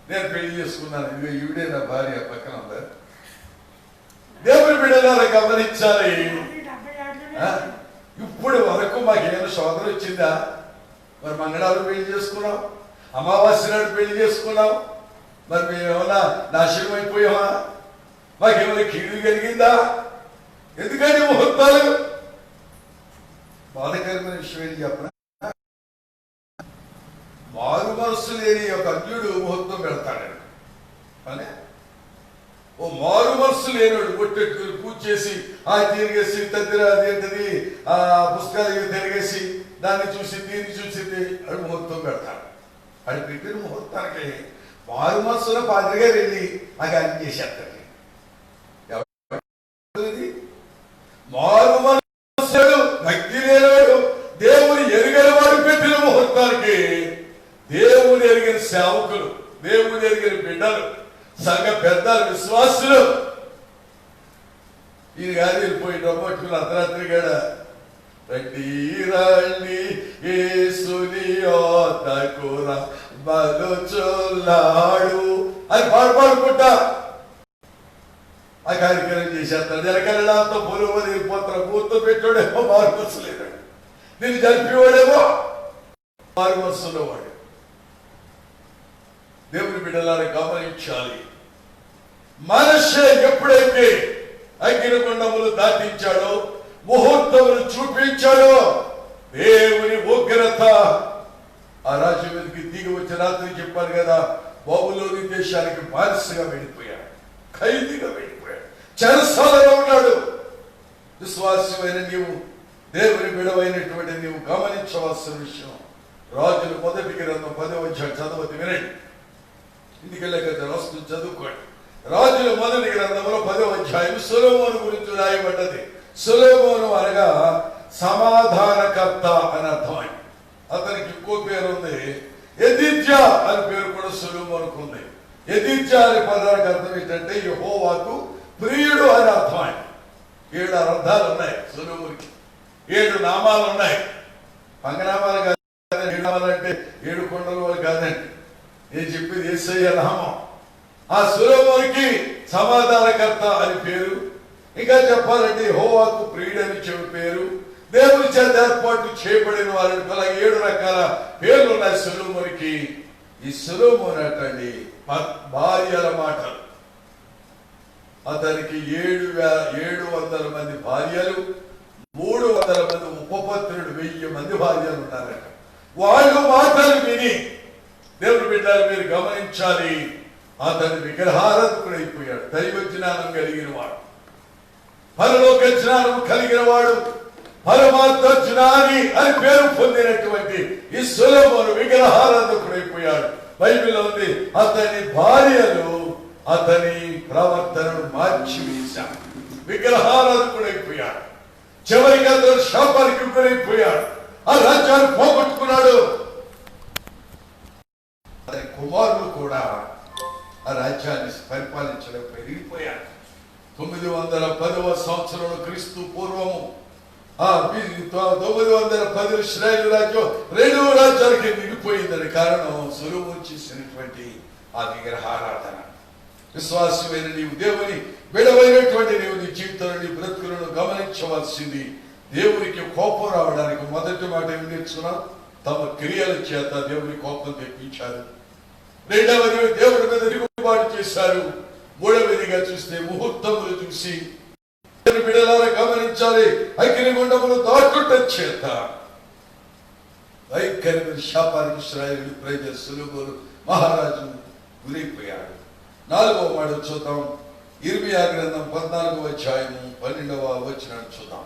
నేను పెళ్లి చేసుకున్నాను. ఇదిగో ఈవిడే నా భార్య పక్కన ఉందా. దేవుని బిడ్డలారా గమనించాలి. ఇప్పుడు వరకు మాకేమైనా శోధన వచ్చిందా? మరి మంగళవారం పెళ్లి చేసుకున్నాం, అమావాస్య నాడు పెళ్లి చేసుకున్నాం, మరి మేమేమన్నా నాశనం అయిపోయామా? మాకేమైనా కీడు కలిగిందా? ఎందుకంటే ముహూర్తాలు బాధకరమైన విషయం ఏంటి చెప్పనా? మారు మనస్సు లేని ఒక అన్యుడు ముహూర్తం పెడతాడు. అనే ఓ మారు మనస్సు లేనివాడు కొట్టెట్టుకుని పూజ చేసి ఆ తిరిగేసి తద్దిర అదేంటది ఆ పుస్తకాలు తిరిగేసి దాన్ని చూసి దీన్ని చూసి అది ముహూర్తం పెడతాడు. అది పెట్టిన ముహూర్తానికి మారు మనస్సులో పాదిరిగా వెళ్ళి నాకు అన్ని చేసేస్తాడు. మారు మనస్సుడు భక్తి లేనివాడు, దేవుని ఎరుగని వాడు పెట్టిన ముహూర్తానికి దేవుని ఎరిగిన సేవకులు, దేవుని ఎరిగిన బిడ్డలు, సంఘ పెద్దలు, విశ్వాసులు ఈ గాలి వెళ్ళిపోయి డబ్బట్టుకుని అర్ధరాత్రి గడ రండి రండి యేసుని యొద్దకు బలుచున్నాడు అని పాడుకుంటా ఆ కార్యక్రమం చేసేస్తాడు. జనకల్లాతో పొలువ వెళ్ళిపోతారు. పూర్తి పెట్టాడేమో మారు మనసు లేడు, నేను జరిపేవాడేమో మారు మనసున్నవాడు. దేవుని బిడ్డలారా గమనించాలి. మనిషి ఎప్పుడైతే అగ్నిగుండములు దాటించాడో, ముహూర్తములు చూపించాడో, దేవుని ఉగ్రత ఆ రాజ్యం మీదకి దిగి వచ్చి రాత్రి చెప్పారు కదా, బబులోని దేశానికి బానిసగా వెళ్ళిపోయాడు, ఖైదీగా వెళ్ళిపోయాడు, చెరసాలలో ఉన్నాడు. విశ్వాసమైన నీవు, దేవుని బిడవైనటువంటి నీవు గమనించవలసిన విషయం. రాజుల మొదటి గ్రంథం 10వ అధ్యాయం చదవద్దు, వినండి. ఇందుకెళ్ళక రాస్తూ చదువుకోండి. రాజుల మొదటి గ్రంథంలో 10వ అధ్యాయం సొలొమోను గురించి రాయబడ్డది. సొలొమోను అనగా సమాధానకర్త అని అర్థం. అతనికి ఇంకో పేరు ఉంది, యెదిద్యా అని పేరు కూడా సొలొమోనుకు ఉంది. యెదిద్యా అనే పదానికి అర్థం ఏంటంటే యెహోవాకు ప్రియుడు అని అర్థం. 7 అర్థాలు ఉన్నాయి సొలొమోనుకి, 7 నామాలు ఉన్నాయి. పంగనామాలు కాదు, 7 నామాలు అంటే 7 కొండల వాళ్ళు కాదండి. నేను చెప్పేది యేసయ్య నామం. ఆ సొలొమోనుకి సమాధానకర్త అని పేరు. ఇంకా చెప్పాలంటే యెహోవాకు ప్రియుడని పేరు. దేవుని చేత ఏర్పాటు చేయబడిన వారిని 7 రకాల పేర్లు ఉన్నాయి సొలొమోనుకి. ఈ సొలొమోను అటండి భార్యల మాటలు. అతనికి 700 మంది భార్యలు, 300 మంది ఉపపత్నులు, 1000 మంది భార్యలు ఉన్నారట. వాళ్ళు మాటలు విని దేవుని బిడ్డలు మీరు గమనించాలి, అతని విగ్రహారాధకుడైపోయాడు. దైవ జ్ఞానం కలిగిన వాడు, పరలోక జ్ఞానం కలిగిన వాడు, పరమార్థ జ్ఞాని అని పేరు పొందినటువంటి ఈ సొలొమోను విగ్రహారాధకుడైపోయాడు. బైబిల్లో ఉంది, అతని భార్యలు అతని ప్రవర్తనను మార్చివేశాడు, విగ్రహారాధకుడైపోయాడు. చివరికి అతను శాపానికి గురైపోయాడు, ఆ రాజ్యాన్ని పోగొట్టుకున్నాడు. అతని కుమారులు కూడా ఆ రాజ్యాన్ని పరిపాలించలేకపోయి వెళ్ళిపోయాడు. 910వ సంవత్సరంలో క్రీస్తు పూర్వము 910 ఇశ్రాయేలు రాజ్యం 2 రాజ్యాలకి నిలిపోయిందని కారణం సొలొమోను చేసినటువంటి ఆ విగ్రహారాధన. విశ్వాసమైన నీవు, దేవుని బిడవైనటువంటి నీవు నీ జీవితంలో నీ బ్రతుకులను గమనించవలసింది. దేవునికి కోపం రావడానికి మొదటి మాట ఏమి నేర్చుకున్నాం? తమ క్రియల చేత దేవుని కోపం తెప్పించారు. రెండవది దేవుడి మీద తిరుగుబాటు చేశారు. మూడవదిగా చూస్తే ముహూర్తములు చూసి బిడలారా గమనించాలి, అగ్నిగుండములు దాటుట చేత భయంకరమైన శాపానికి ఇశ్రాయేలు ప్రజలు సొలొమోను మహారాజు గురైపోయాడు. 4వ మాట చూద్దాం. ఇర్మియా గ్రంథం 14వ అధ్యాయం 12వ వచనం చూద్దాం.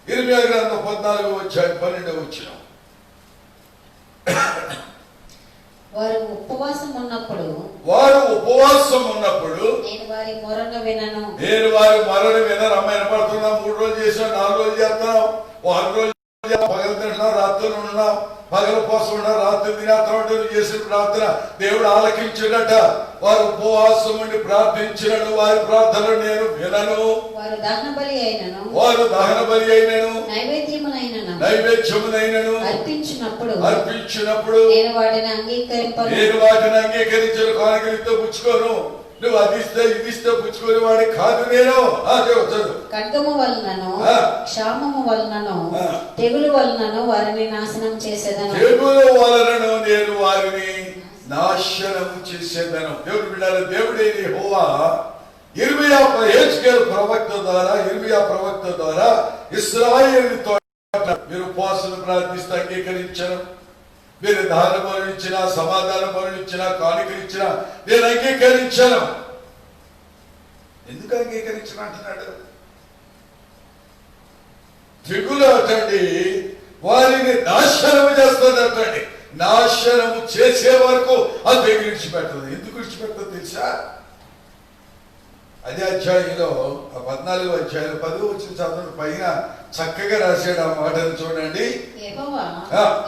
ఇర్మియా గ్రంథం 14వ అధ్యాయం 12వ వచనం.
వారు ఉపవాసం ఉన్నప్పుడు నేను వారి మొరను వినను. అమ్మాయి పడుతున్నాం, 3 రోజులు చేసాం, 4 రోజులు చేస్తున్నాం, 1 రోజు పగలు తింటున్నాం, రాత్రులు ఉన్నాం, పగల కోసం ఉన్నాం, రాత్రి తినేస్తామంటే చేసిన ప్రార్థన దేవుడు ఆలకించినట. వారు ఉపవాసం ఉండి ప్రార్థించినను వారి ప్రార్థనలు నేను వినను. వారు దహన బలి అయినను
నైవేద్యమునైనను అర్పించినప్పుడు నేను వాటిని అంగీకరించను. కానుకలతో పుచ్చుకోను. నువ్వు అది ఇస్తే ఇది ఇస్తే పుచ్చుకొని వాడి కాదు నేను.
ఖడ్గము వలనను క్షామము వలనను తెగులు వలనను వారిని నాశనం చేసేదను.
తెగులు వలనను నేను వారిని నాశనం చేసేదను. దేవుడు బిడ్డల దేవుడే యెహోవా ఇర్మియా ప్రవక్త ద్వారా ఇశ్రాయేలుతో మీరు ఉపవాసం ప్రార్థిస్తే అంగీకరించను, మీరు దాన బలులు ఇచ్చినా, సమాధాన బలులు ఇచ్చినా, కానుకలు ఇచ్చినా నేను అంగీకరించను. ఎందుకు అంగీకరించను అంటున్నాడు? తెగులు అటండి వారిని నాశనము చేస్తుంది అటండి. నాశనము చేసే వరకు అది తెగులు విడిచిపెట్టదు. ఎందుకు విడిచిపెట్టదు తెలుసా? అదే అధ్యాయంలో 14వ అధ్యాయంలో 10వ వచ్చిన చదువు పైన చక్కగా రాశాడు. ఆ మాటను చూడండి.
యెహోవా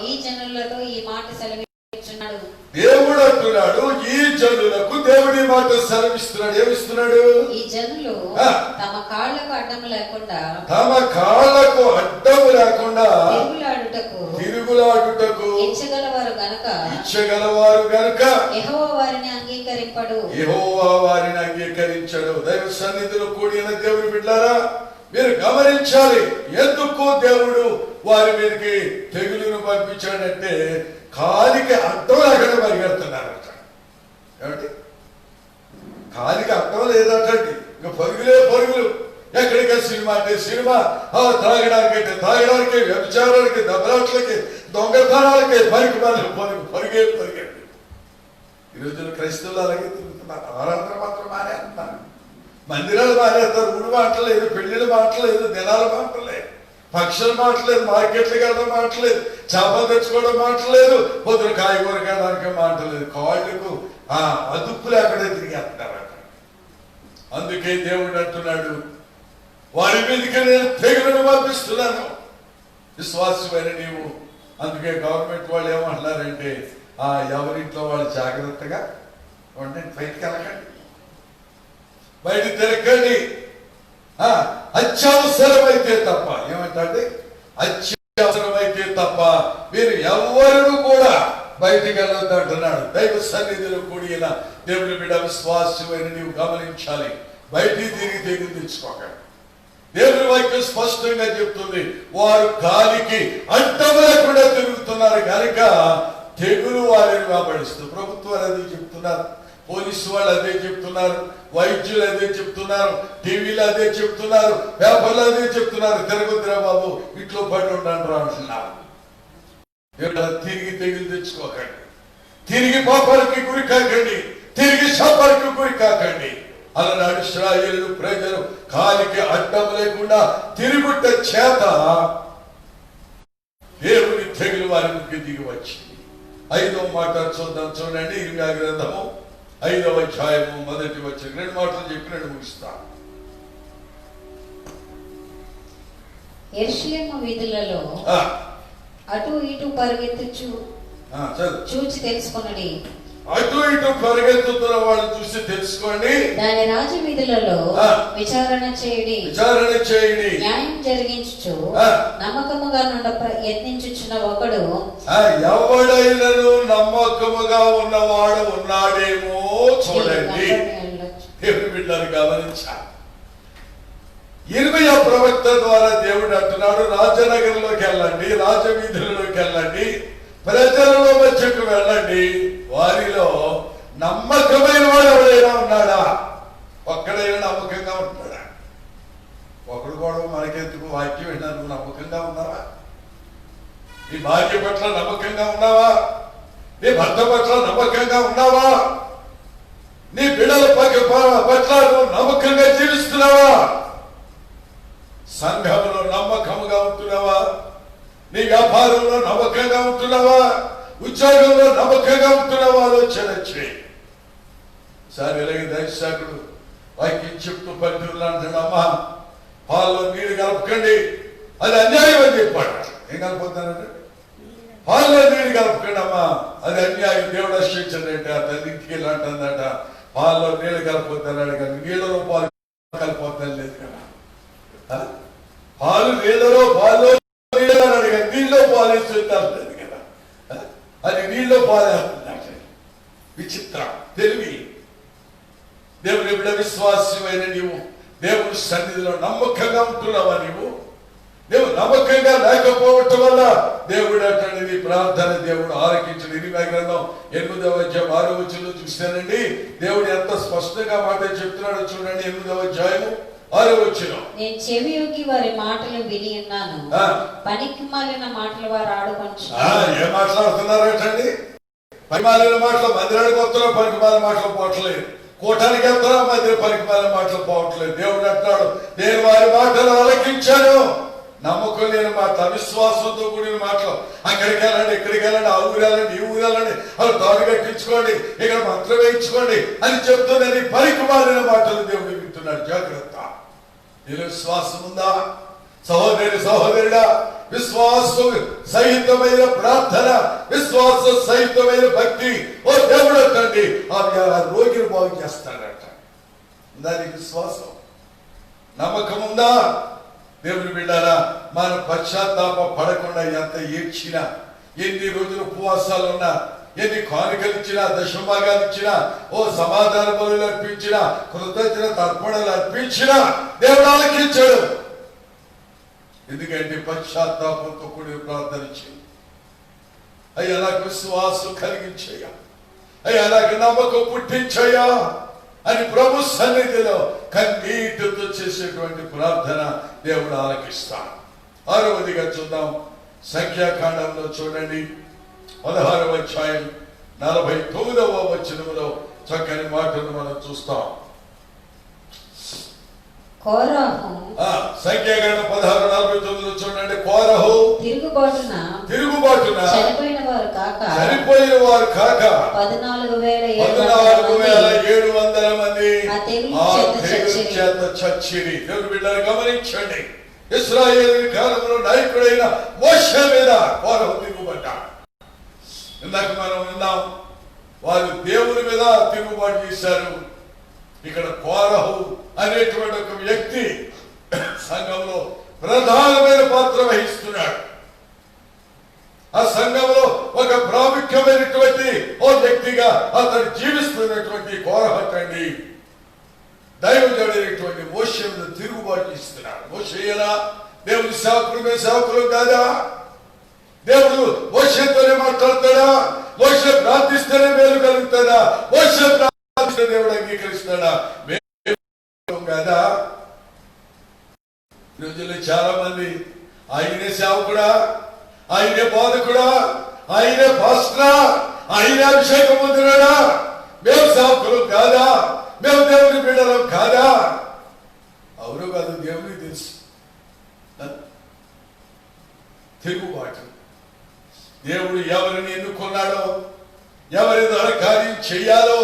ఈ జనులతో ఈ మాట సెలవిస్తున్నాడు.
దేవుడు అంటున్నాడు, ఈ జనులకు దేవుడి మాట సెలవిస్తున్నాడు. ఏమిస్తున్నాడు?
ఈ జనులు తమ కాళ్ళకు అడ్డము లేకుండా తిరుగులాడుటకు ఇచ్చగలవారు గనుక యెహోవా వారిని
అంగీకరింపడు.
యెహోవా వారిని అంగీకరించడు. దైవ సన్నిధిలో కూడిన దేవుని బిడ్డలారా, మీరు గమనించాలి, ఎందుకు దేవుడు వారి మీదకి తెగులును పంపించాడంటే కాలికి అడ్డం లేకుండా పరిగెడుతున్నారట. ఏమంటే కాలికి అడ్డం లేదటండి, ఇంకా పరుగులే పరుగులు. ఎక్కడికే సినిమా అంటే సినిమా, తాగడానికి తాగడానికి, వ్యభిచారానికి, దెబ్బలాట్లకి, దొంగతనాలకి, పరికి పరిగే పరిగెండి. ఈ రోజున క్రైస్తవులు అలాగే తిరుగుతున్నారు. ఆరాధన మాత్రం మానేస్తున్నారు, మందిరాలు మానేస్తారు, ఊడు మాటలేదు, పెళ్లిళ్ళు మాటలేదు, దినాలు మాటలేదు, పక్షులు మాటలేదు, మార్కెట్లకు వెళ్ళడం మాటలేదు, చేపలు తెచ్చుకోవడం మాటలేదు, పొద్దున కాయగూర కాయడానికి మాటలేదు. కాళ్ళకు అదుపు లేకుండా తిరిగేస్తున్నారు. అందుకే దేవుడు అంటున్నాడు, వారి మీదకి నేను తెగులను పంపిస్తున్నాను, విశ్వాసమైన నీవు. అందుకే గవర్నమెంట్ వాళ్ళు ఏమంటున్నారంటే, ఎవరింట్లో వాళ్ళు జాగ్రత్తగా ఉండండి, బయటికి వెళ్ళకండి, బయట తిరగండి, అత్యవసరమైతే తప్ప. ఏమంటే అత్యవసరమైతే తప్ప మీరు ఎవరు కూడా బయటికి వెళ్ళొద్దు అంటున్నాడు. దైవ సన్నిధిలో కూడిన దేవుని బిడ్డ, విశ్వాసమైన నీవు గమనించాలి, బయటికి తిరిగి తెగులు తెచ్చుకోకండి. దేవుని వాక్యం స్పష్టంగా చెప్తుంది, వారు గాలికి అడ్డం లేకుండా తిరుగుతున్నారు కనుక తెగులు వారిని వెంబడిస్తూ. ప్రభుత్వాలు అదే చెప్తున్నారు, పోలీసు వాళ్ళు అదే చెప్తున్నారు, వైద్యులు అదే చెప్తున్నారు, టీవీలు అదే చెప్తున్నారు, పేపర్లు అదే చెప్తున్నారు. తిరగొద్దురా బాబు, ఇంట్లో పడి ఉండండి రా అంటున్నారు. తిరిగి తెగులు తెచ్చుకోకండి, తిరిగి పాపాలకి గురి కాకండి, తిరిగి శాపాలకి గురి కాకండి. అలనాడు ఇశ్రాయేలు ప్రజలు కాలికి అడ్డం లేకుండా తిరుగుట చేత దేవుని తెగులు వారి ముఖ్య దిగి వచ్చింది. 5వ మాట చూద్దాం, చూడండి. ఇర్మియా గ్రంథము 5వ అధ్యాయము 1వ వచనం. 2 మాటలు చెప్పినట్టు ముగిస్తాను.
యెరూషలేము వీధులలో అటు ఇటు పరిగెత్తుచు చూచి తెలుసుకొనుడి.
అటు ఇటు పరిగెత్తుతున్న వాళ్ళు చూసి తెలుసుకోండి.
దాని రాజవీధులలో విచారణ చేయుడి, న్యాయం జరిగించుచు నమ్మకముగా నుండ యత్నించుచున్న ఒకడు,
ఎవడైనను నమ్మకముగా ఉన్నవాడు ఉన్నాడేమో చూడండి. బిడ్డలు గమనించాలి. ఇర్మియా ప్రవక్త ద్వారా దేవుడు అంటున్నాడు, రాజనగరంలోకి వెళ్ళండి, రాజవీధులలోకి వెళ్ళండి, ప్రజలలో మధ్యకు వెళ్ళండి, వారిలో నమ్మకమైన వాడు ఎవరైనా ఉన్నాడా? ఒక్కడైనా నమ్మకంగా ఉంటున్నాడా? ఒకడు కూడా మనకెందుకు, వాక్యం విన్నా, నువ్వు నమ్మకంగా ఉన్నావా? నీ భార్య పట్ల నమ్మకంగా ఉన్నావా? నీ భర్త పట్ల నమ్మకంగా ఉన్నావా? నీ బిడ్డల పట్ల నువ్వు నమ్మకంగా జీవిస్తున్నావా? సంఘంలో నమ్మకంగా ఉంటున్నావా? నీ వ్యాపారంలో నమ్మకంగా ఉంటున్నావా? ఉద్యోగంలో నమ్మకంగా ఉంటున్నావా? ఆలోచన చేయి. సరే, ఇలాగే దైవశాఖుడు వాక్యం చెప్తూ పంతులు అంటున్నామా, పాల్లో నీళ్ళు కలపకండి, అది అన్యాయం అని చెప్పాడు. ఏం కలపొద్దానంటే, పాల్లో నీళ్ళు కలపకండి అమ్మా, అది అన్యాయం, దేవుడు రక్షించండి. ఆ తల్లి ఇంటికి వెళ్ళి అంటుందట, పాల్లో నీళ్ళు కలపొద్దన్నాడు కానీ నీళ్ళలో పాలు కలిపోతాను లేదు కదా. పాలు నీళ్ళలో పాలు అన్నాడు కానీ నీళ్ళలో పాలు వేస్తుంటారు లేదు కదా. అది నీళ్ళలో పాలేస్తున్నాడు. విచిత్రం, తెలివి. దేవుని బిడ్డ, విశ్వాసమైన నీవు దేవుని సన్నిధిలో నమ్మకంగా ఉంటున్నావా? నువ్వు నమ్మకంగా లేకపోవటం వల్ల దేవుడు అట్టండి ప్రార్థన దేవుడు ఆలకించడు. ఇర్మియా గ్రంథం 8వ అధ్యాయం 6వ వచనంలో చూస్తానండి, దేవుడు ఎంత స్పష్టంగా మాట చెప్తున్నాడో చూడండి. 8వ అధ్యాయము 6వ వచనం.
నేను చెవి యొగ్గి వారి మాటలు విని ఉన్నాను, పనికి మాలిన మాటలు వారు ఆడుకొంచు.
ఏం మాట్లాడుతున్నారటండి? పనికి మాలిన మాటలు. మందిరానికి వస్తున్నా పనికి మాలిన మాటలు పోవట్లేదు, కోటానికి వెళ్తున్నా మందిర పనికి మాలిన మాటలు పోవట్లేదు. దేవుడు అంటున్నాడు, నేను వారి మాటలు ఆలకించాను. నమ్మకం లేని మాట, అవిశ్వాసంతో కూడిన మాటలు. అక్కడికి వెళ్ళండి, ఇక్కడికి వెళ్ళండి, ఆ ఊరు వెళ్ళండి, ఈ ఊరు వెళ్ళండి, అలా తాడు కట్టించుకోండి, ఇక్కడ మంత్రం వేయించుకోండి అని చెప్తున్నది పనికి మాలిన మాటలు దేవుడు వింటున్నాడు. జాగ్రత్త. నీలో విశ్వాసం ఉందా? సహోదరి సహోదరుడా, విశ్వాసం సహితమైన ప్రార్థన, విశ్వాస సహితమైన భక్తి. ఓ దేవుడు తండ్రి ఆ రోగిని బాగు చేస్తాడట. దానికి విశ్వాసం, నమ్మకం ఉందా? దేవుని బిడ్డారా, మన పశ్చాత్తాప పడకుండా ఎంత ఏడ్చినా, ఎన్ని రోజులు ఉపవాసాలు ఉన్నా, ఎన్ని కానుకలు ఇచ్చినా, దశభాగాలు ఇచ్చినా, ఓ సమాధాన బలులు అర్పించినా, కృతజ్ఞత అర్పణలు అర్పించినా దేవుడు ఆలకించాడు. ఎందుకంటే పశ్చాత్తాపంతో కూడిన ప్రార్థన చేయి. అయ్యా నాకు విశ్వాసం కలిగించయ్యా, అయ్యా నాకు నమ్మకం పుట్టించయ్యా అని ప్రభు సన్నిధిలో కన్నీటితో చేసేటువంటి ప్రార్థన దేవుడు ఆలకిస్తాడు. 6వదిగా చూద్దాం, సంఖ్యాకాండంలో చూడండి 16వ అధ్యాయం 49వ వచనంలో చక్కని మాటను మనం చూస్తాం.
కోరహు,
సంఖ్యాకాండం 16:49 చూడండి. కోరహు తిరుగుబాటున
చనిపోయిన వారు కాక
14,700 మంది
ఆ తెగులు
ఆ
చేత
తెగులు
చచ్చిరి.
చేత చచ్చిరి. దేవుని బిడ్డలు గమనించండి, ఇశ్రాయేలు కాలంలో నాయకుడైన మోషే మీద కోరహు తిరుగుబడ్డాడు. ఇందాక మనం విన్నాం, వారు దేవుని మీద తిరుగుబాటు చేశారు. ఇక్కడ కోరహు అనేటువంటి ఒక వ్యక్తి సంఘంలో ప్రధానమైన పాత్ర వహిస్తున్నాడు. ఆ సంఘంలో ఒక ప్రాముఖ్యమైనటువంటి ఓ వ్యక్తిగా అతడు జీవిస్తున్నటువంటి కోరహు అండి దైవజనుడైనటువంటి మోషే మీద తిరుగుబాటు చేస్తున్నాడు. మోషేయనా దేవుని సేవకులు కాదా? దేవుడు మోషేతోనే మాట్లాడతాడా? మోషే ప్రార్థిస్తేనే మేలు కలుగుతాడా? మోషే ప్రార్థిస్తే దేవుడు అంగీకరిస్తాడా? కదా రోజుల్లో చాలా మంది ఆయనే సేవకుడా, ఆయనే బోధకుడా, ఆయనే పాస్టరా, ఆయనే అభిషేకం పొందినాడా, మేము సేవకులు కాదా, మేము దేవుని బిడ్డలం కాదా? అవును కాదు, దేవునికి తెలుసు. తిరుగుబాటు. దేవుడు ఎవరిని ఎన్నుకున్నాడో, ఎవరి ద్వారా కార్యం చెయ్యాలో,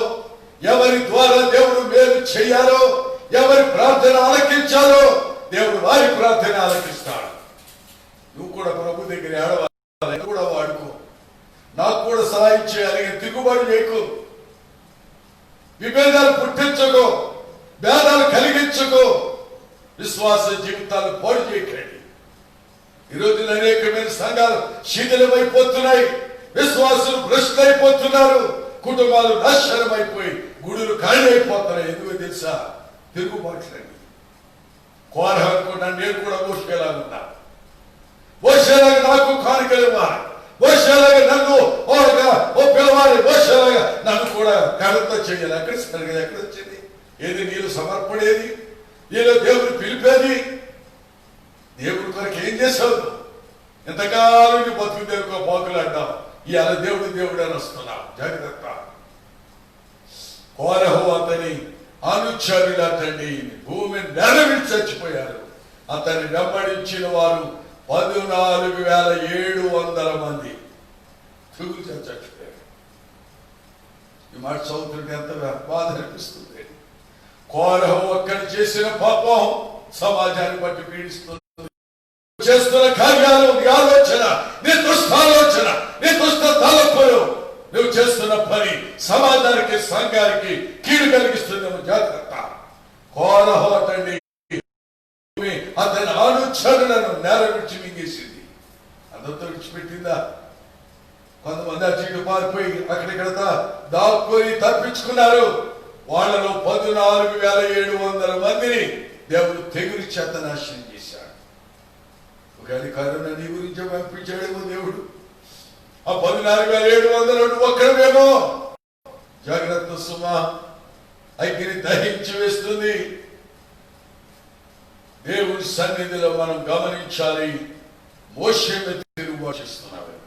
ఎవరి ద్వారా దేవుడు మేలు చెయ్యాలో, ఎవరి ప్రార్థన ఆలకించాలో దేవుడు వారి ప్రార్థన ఆలకిస్తాడు. నువ్వు కూడా ప్రభు దగ్గర ఏడవాలి, కూడా వాడుకో, నాకు కూడా సహాయం చేయాలి. తిరుగుబాటు చేయకు, విభేదాలు పుట్టించుకో, భేదాలు కలిగించుకో, విశ్వాస జీవితాలు పాడు చేయకండి. ఈరోజు అనేకమైన సంఘాలు శిథిలమైపోతున్నాయి, విశ్వాసులు భ్రష్టులైపోతున్నారు, కుటుంబాలు నాశనం అయిపోయి గుడులు ఖాళీ అయిపోతున్నాయి. ఎందుకో తెలుసా? తిరుగుబాట్లండి. కోరహు అనుకున్నాను, నేను కూడా మోషేలాగున్నా. మోషేలాగా నాకు కానుకలు ఇవ్వాలి, మోషేలాగా నన్ను ఓ పిలవాలి, మోషేలాగా నన్ను కూడా కడత చేయాలి. ఎక్కడ వచ్చింది? ఏది నీళ్ళు సమర్పడేది? నీలో దేవుడు పిలిపేది? దేవుడి కొరకు ఏం చేసావు? ఎంతకాలం బతుకు దేవుడికో బాకులు అంటావు, ఇవాళ దేవుడు అని వస్తున్నావు. జాగ్రత్త. కోరహు అతని అనుచరులటండి భూమిని నెరవేర్చి చచ్చిపోయారు. అతన్ని వెంబడించిన వారు 14,700 మంది తెగులు చచ్చిపోయారు. ఈ మాట చదువుతుంటే ఎంత బాధ అనిపిస్తుంది. కోరహు ఒక్కడు చేసిన పాపం సమాజాన్ని బట్టి పీడిస్తుంది. చేస్తున్న కార్యాలు, నీ ఆలోచన, నీ దుష్ట ఆలోచన, నీ దుష్ట తలపులు, నువ్వు చేస్తున్న పని సమాజానికి, సంఘానికి కీడు కలిగిస్తుందేమో. జాగ్రత్త. కోరహు అతన్ని అతని అనుచరులను నేల విడిచి మింగేసింది. అందరితో విడిచిపెట్టిందా? కొంతమంది ఆ చీటు పారిపోయి అక్కడిక్కడ దాక్కుని తప్పించుకున్నారు. వాళ్ళలో 14,700 మందిని దేవుడు తెగులు చేత నాశనం చేశాడు. ఒకవేళ కరోనా నీ గురించి పంపించాడేమో దేవుడు. ఆ 14,700 ఒక్కడమేమో. జాగ్రత్త సుమా, అగ్ని దహించి వేస్తుంది. దేవుడి సన్నిధిలో మనం గమనించాలి. మోషే మీద తిరుగుబాటు చేస్తున్నావేమో,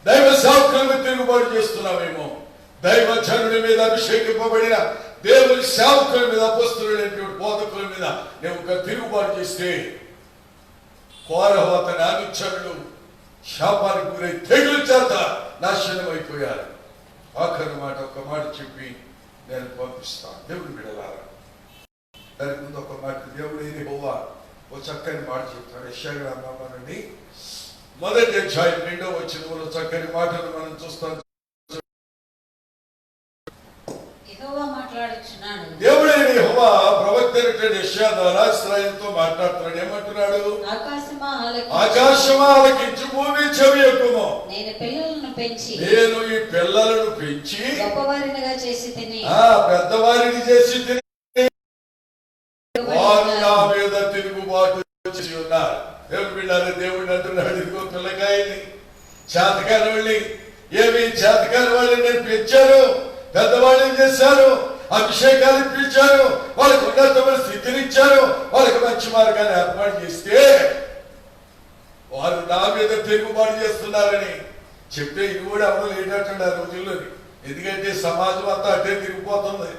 దైవ సేవకుల మీద తిరుగుబాటు చేస్తున్నావేమో, దైవ జనుడి మీద అభిషేకింపబడిన దేవుని సేవకుల మీద, అపొస్తలులైనటువంటి బోధకుల మీద నువ్వు తిరుగుబాటు చేస్తే కోరహు అతని అనుచరులు శాపానికి గురై తెగులు చేత నాశనం అయిపోయారు. ఆఖరి మాట ఒక మాట చెప్పి నేను పంపిస్తాను. దేవుడు బిడ్డలారా, దానికి ముందు ఒక మాట, దేవుడు యెహోవా ఓ చక్కని మాట చెప్తాడు. యెషయా గ్రంథంలోని 1వ అధ్యాయం 2వ వచనంలో చక్కని మాటను మనం చూస్తాం. దేవుడైన యెహోవా ప్రవక్త యెషయా ద్వారా ఇశ్రాయేలుతో మాట్లాడుతున్నాడు. ఏమంటున్నాడు? ఆకాశమా ఆలకించు, భూమి చెవియొక్కుము.
నేను పిల్లలను పెంచి
నేను ఈ పిల్లలను పెంచి
గొప్పవారినిగా చేసి తిని
పెద్దవారిని చేసి తిని వారు నా మీద తిరుగుబాటు చేసి ఉన్నారు. దేవుడు బిడ్డలు, దేవుడు అంటున్నాడు, ఇదిగో పిల్లకాయని చేతకాని వాళ్ళని, ఏమి చేతకాని వాళ్ళని నేను పెంచాను, పెద్దవాళ్ళని చేశాను, అభిషేకాలు ఇప్పించాను, వాళ్ళకు ఉన్నతమైన స్థితిని ఇచ్చాను, వాళ్ళకి మంచి మార్గాన్ని ఏర్పాటు చేస్తే వారు నా మీద తిరుగుబాటు చేస్తున్నారని చెప్తే ఇది కూడా ఎవరు లేనట్టు ఆ రోజుల్లోని. ఎందుకంటే సమాజం అంతా అట్టే తిరిగిపోతుంది.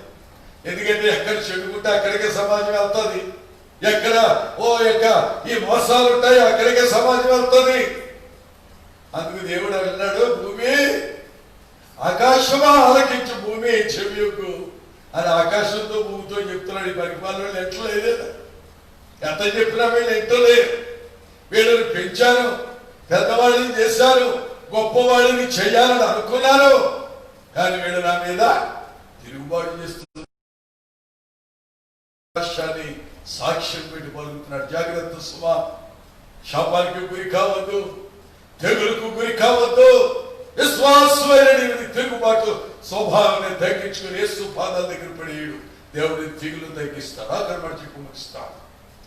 ఎందుకంటే ఎక్కడ చెడుకుంటే అక్కడికే సమాజం వెళ్తుంది, ఎక్కడ ఈ మోసాలు ఉంటాయి అక్కడికే సమాజం వెళ్తుంది. అందుకు దేవుడు అన్నాడు, భూమి ఆకాశమా ఆలకించు, భూమి చెవియొగ్గు అని ఆకాశంతో భూమితో చెప్తున్నాడు. ఈ పరిపాలన ఎట్లా లేదే, ఎంత చెప్పినా వీళ్ళు ఎంటలేదు. వీళ్ళని పెంచాను, పెద్దవాళ్ళని చేశాను, గొప్పవాళ్ళని చేయాలని అనుకున్నాను, కానీ వీళ్ళు నా మీద తిరుగుబాటు చేస్తున్నారు. సాక్ష్యం పెట్టి పలుకుతున్నాడు. జాగ్రత్త సుమా, శాపానికి గురి కావద్దు, తెగులకు గురి కావద్దు. విశ్వాసమైన తిరుగుబాటు స్వభావాన్ని తగ్గించుకుని యేసు పాదాల దగ్గర పడేయుడు దేవుడిని తెగులు తగ్గిస్తాడు. అక్కడ మనం చెప్పి ముగిస్తాడు.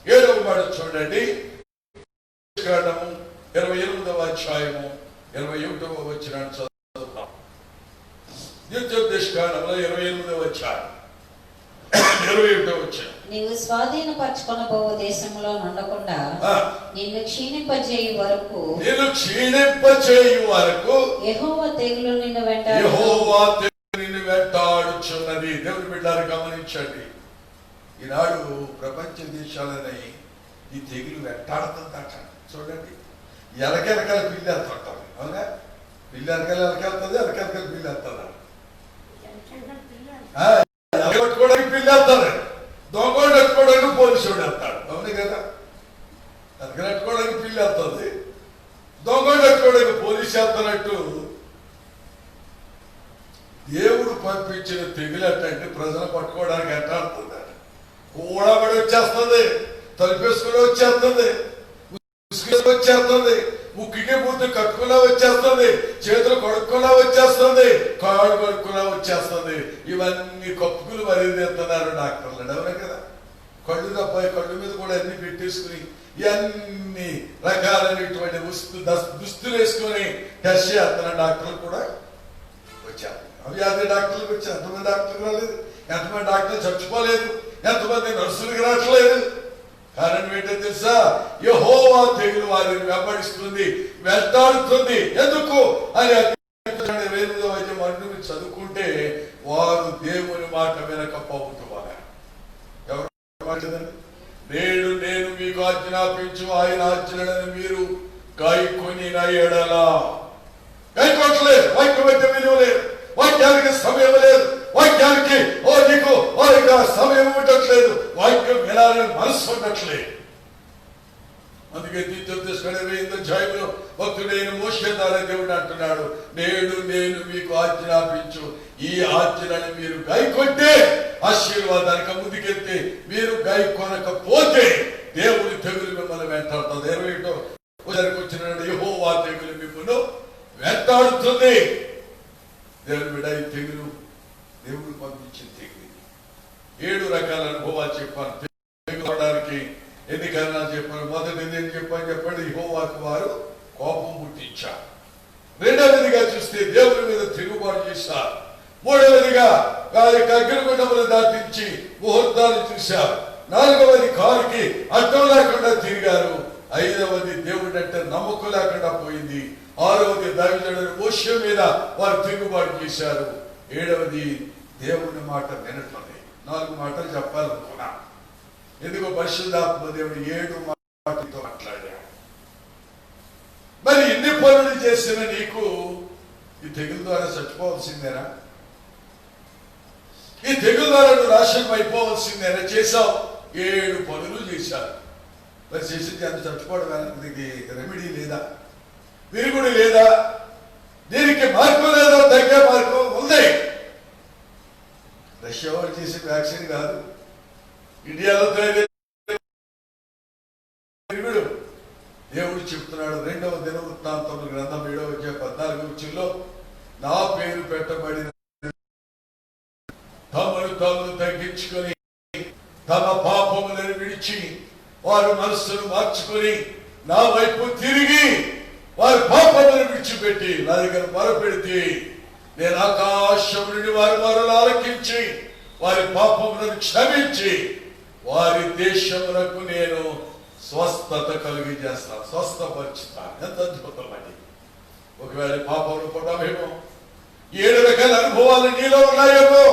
7వ మాట చూడండి, 28వ అధ్యాయము 21వ వచనాన్ని చదువుతాం. ద్వితీయోపదేశకాండంలో 28వ అధ్యాయం 21వ వచనం.
నీవు స్వాధీనపరచుకొనబోవు దేశంలో నుండకుండా నిన్ను క్షీణింపజేయు వరకు యెహోవా తెగులు నిన్ను
వెంటాడుచున్నది. దేవుని బిడ్డలు గమనించండి, ఈనాడు ప్రపంచ దేశాలని ఈ తెగులు వెంటాడుతుందట. చూడండి, ఎలకెలకల పిల్లి వెళ్తుంటారు. అవునా, పిల్లి ఎలకెళ్తుంది, ఎలకెలకల పిల్లి వెళ్తుందా? పట్టుకోవడానికి పిల్లి వెళ్తారు, దొంగలు పెట్టుకోవడానికి పోలీసుడు వెళ్తాడు. అవును కదా, ఎలకెట్టుకోవడానికి పిల్లి వెళ్తుంది, దొంగలు పెట్టుకోవడానికి పోలీసు వెళ్తున్నట్టు దేవుడు పంపించిన తెగులటంటే ప్రజలు పట్టుకోవడానికి వెంటాడుతుంది. కూడబడి వచ్చేస్తుంది, తలుపేసుకుని వచ్చేస్తుంది, వచ్చేస్తుంది, ముక్కికి పూర్తి కట్టుకున్నా వచ్చేస్తుంది, చేతులు కొడుక్కున్నా వచ్చేస్తుంది, కాళ్ళు కొడుక్కున్నా వచ్చేస్తుంది. ఇవన్నీ కప్పుకులు మరీదిస్తున్నారు డాక్టర్లు. అవునే కదా, కళ్ళు తప్ప కళ్ళు మీద కూడా అన్ని పెట్టేసుకుని ఇవన్నీ రకాలైనటువంటి దుస్తులు వేసుకొని టెస్ట్ చేస్తున్న డాక్టర్లు కూడా వచ్చారు. వ్యాధి డాక్టర్లకు వచ్చి ఎంతమంది డాక్టర్లు రాలేదు, ఎంతమంది డాక్టర్లు చచ్చిపోలేదు, ఎంతమంది నర్సులకు రావట్లేదు. కారణం ఏంటో తెలుసా? యెహోవా తెగులు వారిని వెంబడిస్తుంది, వెంటాడుతుంది. ఎందుకు అని 28వ అధ్యాయం చదువుకుంటే వారు దేవుని మాట వినకపోతున్నారు. ఎవరు మాట్లాడండి? నేను మీకు ఆజ్ఞాపించు ఆయన ఆజ్ఞలను మీరు గాయకొని ఎడలా గాయకొట్టలేదు. వాక్యం అయితే విలువ లేదు, వాక్యానికి సమయం లేదు, వాక్యానికి నీకు సమయం ఉండట్లేదు, వాక్యం వినాలని మనసు ఉండట్లేదు. అందుకే ద్వితీయోపదేశకాండం అధ్యాయంలో భక్తుడైన మోషే ద్వారా దేవుడు అంటున్నాడు, నేను మీకు ఆజ్ఞాపించు ఈ ఆజ్ఞలను మీరు గాయకొట్టే ఆశీర్వాదానికి ముందుకెళ్తే, మీరు గాయకొనకపోతే దేవుడి తెగులు మిమ్మల్ని వెంటాడుతుంది. 21వ వచ్చిన యెహోవా తెగులు మిమ్మల్ని వెంటాడుతుంది. దేవుని బిడ్డ, ఈ తెగులు దేవుడు పంపించిన తెగులు. 7 రకాల అనుభవాలు చెప్పాను. తెగులడానికి ఎన్ని కారణాలు చెప్పాను. మొదటిది ఏం చెప్పాను చెప్పండి? యెహోవాకు వారు కోపం పుట్టించారు. రెండవదిగా చూస్తే దేవుని మీద తిరుగుబాటు చేశారు. మూడవదిగా వారి అగ్నిగుండములు దాటించి ముహూర్తాలు చూశారు. 4వది కారుకి అడ్డం లేకుండా తిరిగారు. 5వది దేవుడు అంటే నమ్మకం లేకుండా పోయింది. 6వది దైవజనుడు మోషే మీద వారు తిరుగుబాటు చేశారు. 7వది దేవుని మాట వినట్లేదు. 4 మాటలు చెప్పాలనుకున్నా. ఎందుకో పరిశుద్ధాత్మ దేవుడు 7 మాటలతో మాట్లాడాడు. మరి ఇన్ని పనులు చేసిన నీకు ఈ తెగుల ద్వారా చచ్చిపోవలసిందేనా? ఈ తెగుల ద్వారా నువ్వు నాశనం అయిపోవలసిందేనా? చేశావు, 7 పనులు చేశారు. మరి చేసింది అంత చచ్చిపోవడానికి రెమెడీ లేదా? విరుగుడు లేదా? దీనికి మార్పు లేదా? తగ్గే మార్పు ఉంది. రష్యా వాళ్ళు చేసే వ్యాక్సిన్ కాదు, ఇండియాలో విరుగుడు. దేవుడు చెప్తున్నాడు 2వ దినవృత్తాంతముల గ్రంథం 7వ అధ్యాయం 14 వచ్చిందో నా పేరు పెట్టబడిన తమను తాము తగ్గించుకొని తమ పాపములను విడిచి వారు మనస్సును మార్చుకొని నా వైపు తిరిగి వారి పాపములను విడిచిపెట్టి నా దగ్గర మొరపెడితే నేను ఆకాశం నుండి వారి మొరలు ఆలకించి వారి పాపములను క్షమించి వారి దేశములకు నేను స్వస్థత కలిగి చేస్తాను, స్వస్థపరుచుతాను. ఎంత అద్భుతమండి! ఒకవేళ పాపములు పడ్డామేమో, 7 రకాల అనుభవాలు నీలో ఉన్నాయేమో,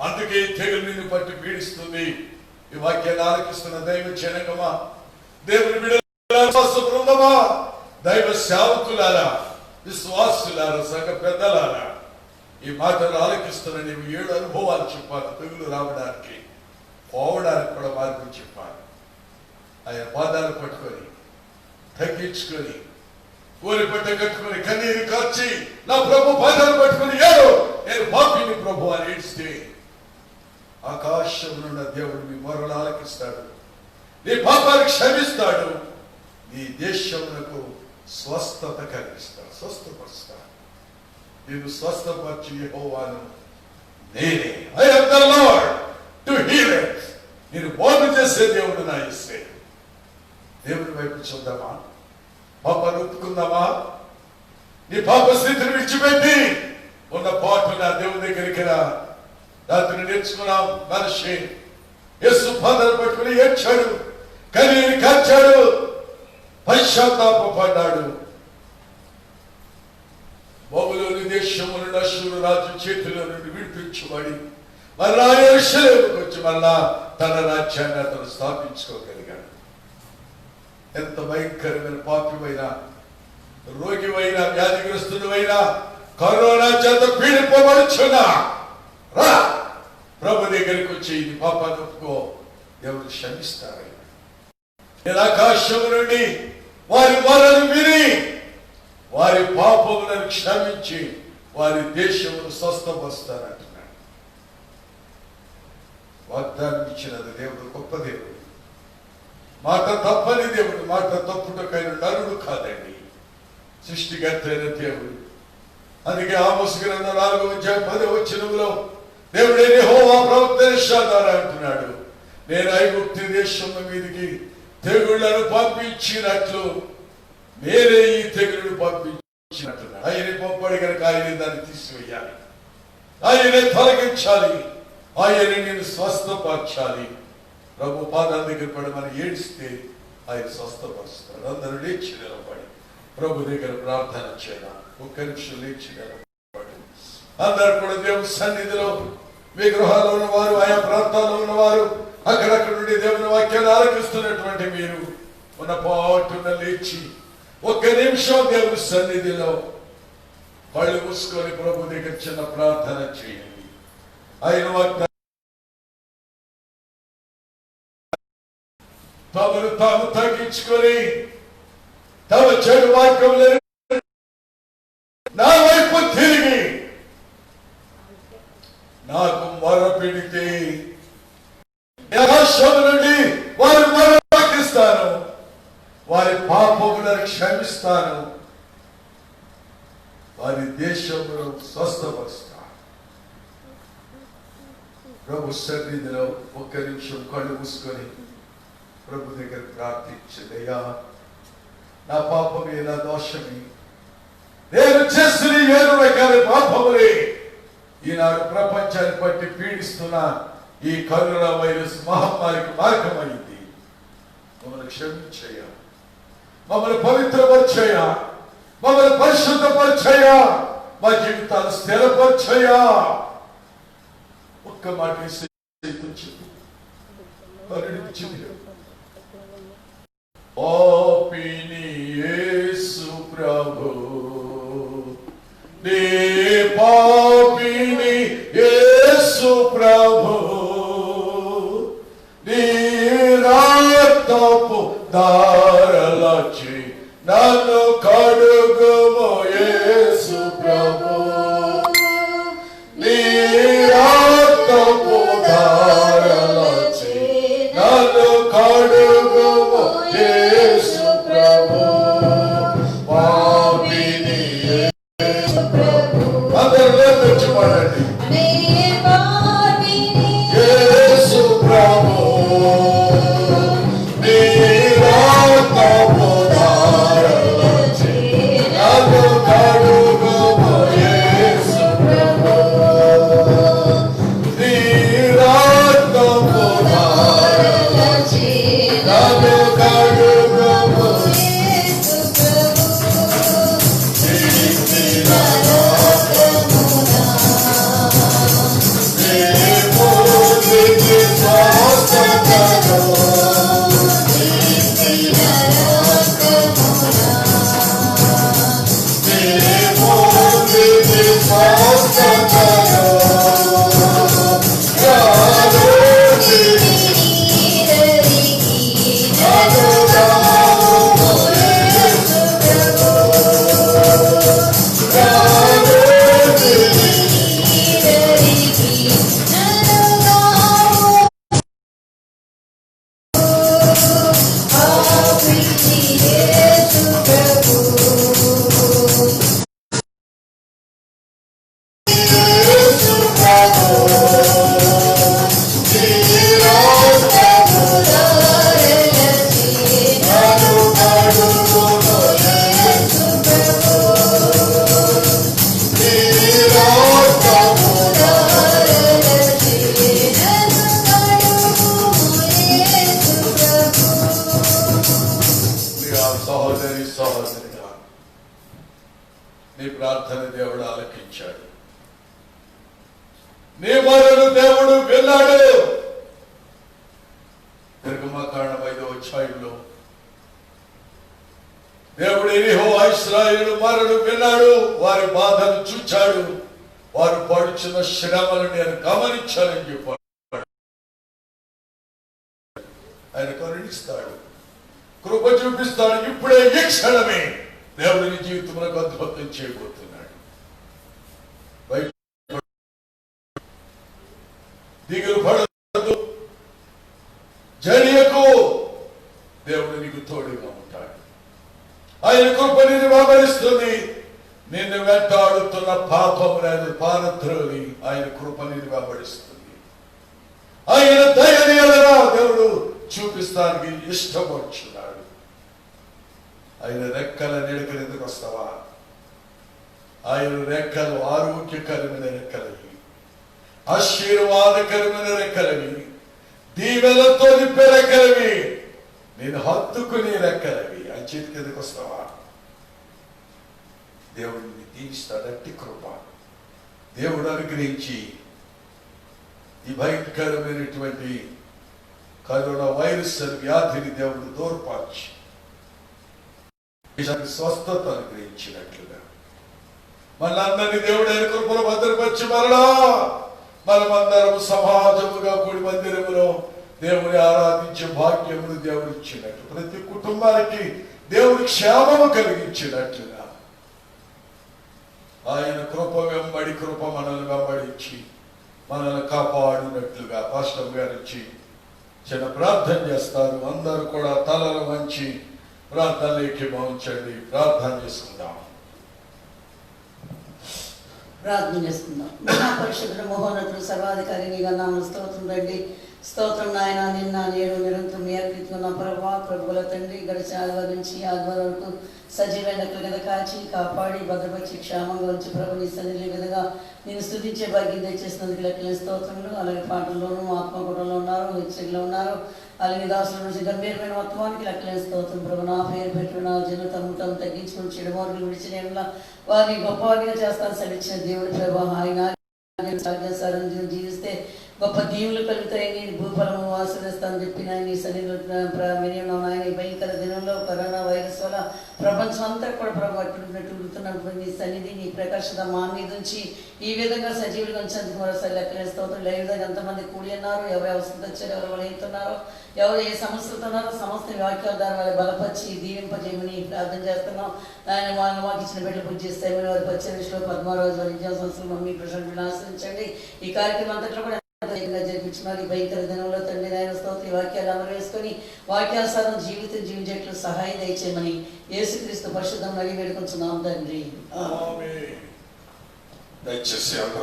అందుకే తెగులు నిన్ను పట్టి పీడిస్తుంది. ఈ వాక్యాన్ని ఆలకిస్తున్న దైవ జనకమా, దేవుని బిడ్డలారా, బృందమా, దైవ సేవకులారా, విశ్వాసులారా, సంఘ పెద్దలారా, ఈ మాటలు ఆలకిస్తున్న నీవు 7 అనుభవాలు చెప్పాలి. తెగులు రావడానికి పోవడానికి కూడా మార్గం చెప్పాలి. ఆయన పాదాలు పట్టుకొని తగ్గించుకొని కోరిపట్ట కట్టుకొని కన్నీరు కార్చి నా ప్రభు పాదాలు పట్టుకొని ఏడు నేను పాపిని ప్రభు అని ఏడిస్తే ఆకాశం నుండి దేవుడు మీ మొరలు ఆలకిస్తాడు, నీ పాపాలు క్షమిస్తాడు, నీ దేశమునకు స్వస్థత కలిగిస్తాడు, స్వస్థపరుస్తాడు. నేను స్వస్థపరిచి యెహోవాను నేనే. I am the Lord to heal it. నేను బాగు చేసే దేవుడు నా యేసే. దేవుని వైపు చూద్దామా? పాపాలు ఒప్పుకుందామా? నీ పాప స్థితిని విడిచిపెట్టి ఉన్న పాటు నా దేవుని దగ్గరికి రా. రాత్రి నేర్చుకున్నాం, మనిషి యేసు పాదాలు పట్టుకుని ఏడ్చాడు, కన్నీరు కార్చాడు, పశ్చాత్తాపడ్డాడు. బబులోను దేశము నుండి అష్షూరు రాజు చేతిలో నుండి విడిపించబడి మళ్ళా యెరూషలేముకు వచ్చి మళ్ళా తన రాజ్యాన్ని అతను స్థాపించుకోగలిగాడు. ఎంత భయంకరమైన పాపివైనా, రోగివైనా, వ్యాధిగ్రస్తుడివైనా, కరోనా చేత పీడిపబడుచున్నా రా ప్రభు దగ్గరికి వచ్చి ఇది పాపాన్ని ఒప్పుకో, దేవుడు క్షమిస్తారయ్యా. ఆకాశము నుండి వారి మొరలు విని వారి పాపములను క్షమించి వారి దేశమును స్వస్థపరుస్తారంటున్నాడు. వాగ్దానం ఇచ్చినది దేవుడు, గొప్ప దేవుడు, మాట తప్పని దేవుడు, మాట తప్పుటకైన నరుడు కాదండి, సృష్టికర్త అయిన దేవుడు. అందుకే ఆమోసు గ్రంథం 4:10 దేవుడే యెహోవా ప్రవక్త యెషయా ద్వారా అంటున్నాడు, నేను ఐగుప్తు దేశం మీదికి తెగుళ్లను పంపించినట్లు నేనే ఈ తెగుళ్లను పంపించినట్టున్నాడు. ఆయనే పంపాడు కనుక ఆయనే దాన్ని తీసివేయాలి, ఆయనే తొలగించాలి, ఆయనే నేను స్వస్థపరచాలి. ప్రభు పాదాల దగ్గర పడమని ఏడిస్తే ఆయన స్వస్థపరుస్తాడు. అందరూ లేచి నిలబడి ప్రభు దగ్గర ప్రార్థన చేయాలి. 1 నిమిషం లేచి నిలబడి అందరూ కూడా దేవుని సన్నిధిలో, మీ గృహాల్లో ఉన్నవారు, ఆయా ప్రాంతాల్లో ఉన్నవారు, అక్కడక్కడ నుండి దేవుని వాక్యాన్ని ఆలకిస్తున్నటువంటి మీరు ఉన్న పాటున లేచి 1 నిమిషం దేవుని సన్నిధిలో కళ్ళు మూసుకొని ప్రభు దగ్గర చిన్న ప్రార్థన చేయండి. ఆయన వాగ్దానం తమను తాము తగ్గించుకొని తమ చెడు మార్గంలో నా వైపు తిరిగి నాకు మొరపెడితే ఆకాశం నుండి వారి మొరకిస్తాను, వారి పాపములను క్షమిస్తాను, వారి దేశమును స్వస్థపరుస్తాను. ప్రభు సన్నిధిలో 1 నిమిషం కళ్ళు మూసుకొని ప్రభు దగ్గర ప్రార్థించదయ్యా, నా పాపమే, నా దోషమే, నేను చేసిన 7 రకాల పాపములే ఈనాడు ప్రపంచాన్ని పట్టి పీడిస్తున్న ఈ కరోనా వైరస్ మహమ్మారికి మార్గమైంది. మమ్మల్ని క్షమించయ్యా, మమ్మల్ని పవిత్రపరిచయ్యా, మమ్మల్ని పరిశుద్ధపరిచయ్యా, మా జీవితాలు స్థిరపరిచయ్యా. ఒక్క మాట పాపిని యేసు ప్రభు, నీ పాపిని యేసు ప్రభు, నీ రక్తపు ధారలచి నన్ను కడుగుము యేసు ప్రభు, నీ రక్తపు ధారలచి నన్ను కడుగుము యేసు ప్రభు, పాపిని యేసు సహోదరి సహోదరిగా నీ ప్రార్థన దేవుడు ఆలకించాడు, నీ మొరను దేవుడు విన్నాడు. నిర్గమకాండం 5వ అధ్యాయంలో దేవుడు యెహోవా ఇశ్రాయేలు మొరను విన్నాడు, వారి బాధను చూచాడు, వారు పడుచున్న శ్రమను నేను గమనించాలని చెప్పాడు. ఆయన కరుణిస్తాడు, కృప చూపిస్తాడు. ఇప్పుడే ఈ క్షణమే దేవుడిని జీవితంలో అద్భుతం చేయబోతున్నాడు. దిగులు పడదు, జడియకు, దేవుడు నీకు తోడుగా ఉంటాడు. ఆయన కృప నిన్ను వెంబడిస్తుంది. నిన్ను వెంటాడుతున్న పాపము నేను పారద్రోలి ఆయన కృప నిన్ను వెంబడిస్తుంది. ఆయన దయని ఎడలా దేవుడు చూపిస్తానికి ఇష్టపడుచున్నాడు. ఆయన రెక్కల నిడకలు ఎందుకు వస్తావా? ఆయన రెక్కలు ఆరోగ్యకరమైన రెక్కలవి, ఆశీర్వాదకరమైన రెక్కలవి, దీవెలతో నింపే రెక్కలవి, నేను హత్తుకునే రెక్కలవి. ఆయన చేతికి ఎందుకు వస్తావా? దేవుడిని దీవిస్తాడు. అట్టి కృప దేవుడు అనుగ్రహించి ఈ భయంకరమైనటువంటి కరోనా వైరస్ వ్యాధిని దేవుడు దూరపరిచి స్వస్థత అనుగ్రహించినట్లుగా మనందరినీ దేవుడు ఆయన కృపలో భద్రపరిచి మరలా మనమందరం సమాజముగా కూడి మందిరములో దేవుని ఆరాధించే భాగ్యమును దేవుడు ఇచ్చినట్లు, ప్రతి కుటుంబానికి దేవుడి క్షేమము కలిగించినట్లుగా ఆయన కృప వెంబడి కృప మనల్ని వెంబడించి మనల్ని కాపాడినట్లుగా పాస్టర్ గారు ఇచ్చి చిన్న ప్రార్థన చేస్తారు. అందరూ కూడా తలలు వంచి ప్రార్థనలోకి భావించండి. ప్రార్థన చేసుకుందాం.
ప్రార్థన చేసుకుందాం. మహాపరిషుద్ధుడు మహోన్నతుడు సర్వాధికారి నీగా నామ స్తోత్రం రండి. స్తోత్రం నాయన, నిన్న నేడు నిరంతరం ఏకరీతిగా ప్రభా ప్రభుల తండ్రి గడిచిన ఆదివారం నుంచి ఆదివారం వరకు సజీవైన లెక్కల కింద కాచి కాపాడి భద్రపరిచి క్షేమంగా వచ్చి ప్రభు నీ సన్నిధిలో విధంగా నేను స్తుతించే భాగ్యం దయచేసినందుకు లెక్కలేని స్తోత్రములు. అలాగే పాటల్లోనూ ఆత్మకూటంలో ఉన్నారు, హెచ్చరికలో ఉన్నారు, అలాగే దాసుల నుంచి గంభీరమైన మొత్తానికి లెక్కలేని స్తోత్రం ప్రభు. నా పేరు పెట్టిన జనులు తమ తగ్గించుకుని చెడు మార్గం విడిచిన వారిని గొప్పవారిగా చేస్తాను సెలవిచ్చిన దేవుడి ప్రభు. ఆయన జీవిస్తే గొప్ప దీవులు కలుగుతాయని భూఫలము ఆశ్రయిస్తానని చెప్పిన నీ సన్నిధిలో ఆయన భయంకర దినంలో కరోనా వైరస్ వల్ల ప్రపంచం అంతా కూడా ప్రభుత్వం నీ సన్నిధి నీ ప్రకాశత మా మీద నుంచి ఈ విధంగా సజీవులుగా ఉంచేందుకు మరోసారి లెక్కలేస్తూ లైవ్గా ఎంతమంది కూడి ఉన్నారు, ఎవరు అవసరం వచ్చారు, ఎవరు వెళ్తున్నారో, ఎవరు ఏ సమస్యలతో ఉన్నారో సమస్త వాక్యాల ద్వారా వాళ్ళు బలపరిచి దీవింపజేయమని ప్రార్థన చేస్తున్నాం. ఆయన మాకు ఇచ్చిన బిడ్డలు పూజ చేస్తాయి. వారి పచ్చ విషయంలో పద్మరాజు వారి విద్యా సంస్థలు మమ్మీ ప్రశాంతులను ఆశ్రయించండి. ఈ కార్యక్రమం అంతట్లో కూడా జరిపించిన ఈ భయంకర దినంలో తండ్రి ఆయన స్తోత్ర వాక్యాలు అమలు వేసుకొని వాక్యానుసారం జీవితం జీవించేట్లు సహాయం దయచేయమని యేసుక్రీస్తు పరిశుద్ధం అడిగి వేడుకొంచున్నాం తండ్రి.
దయచేసి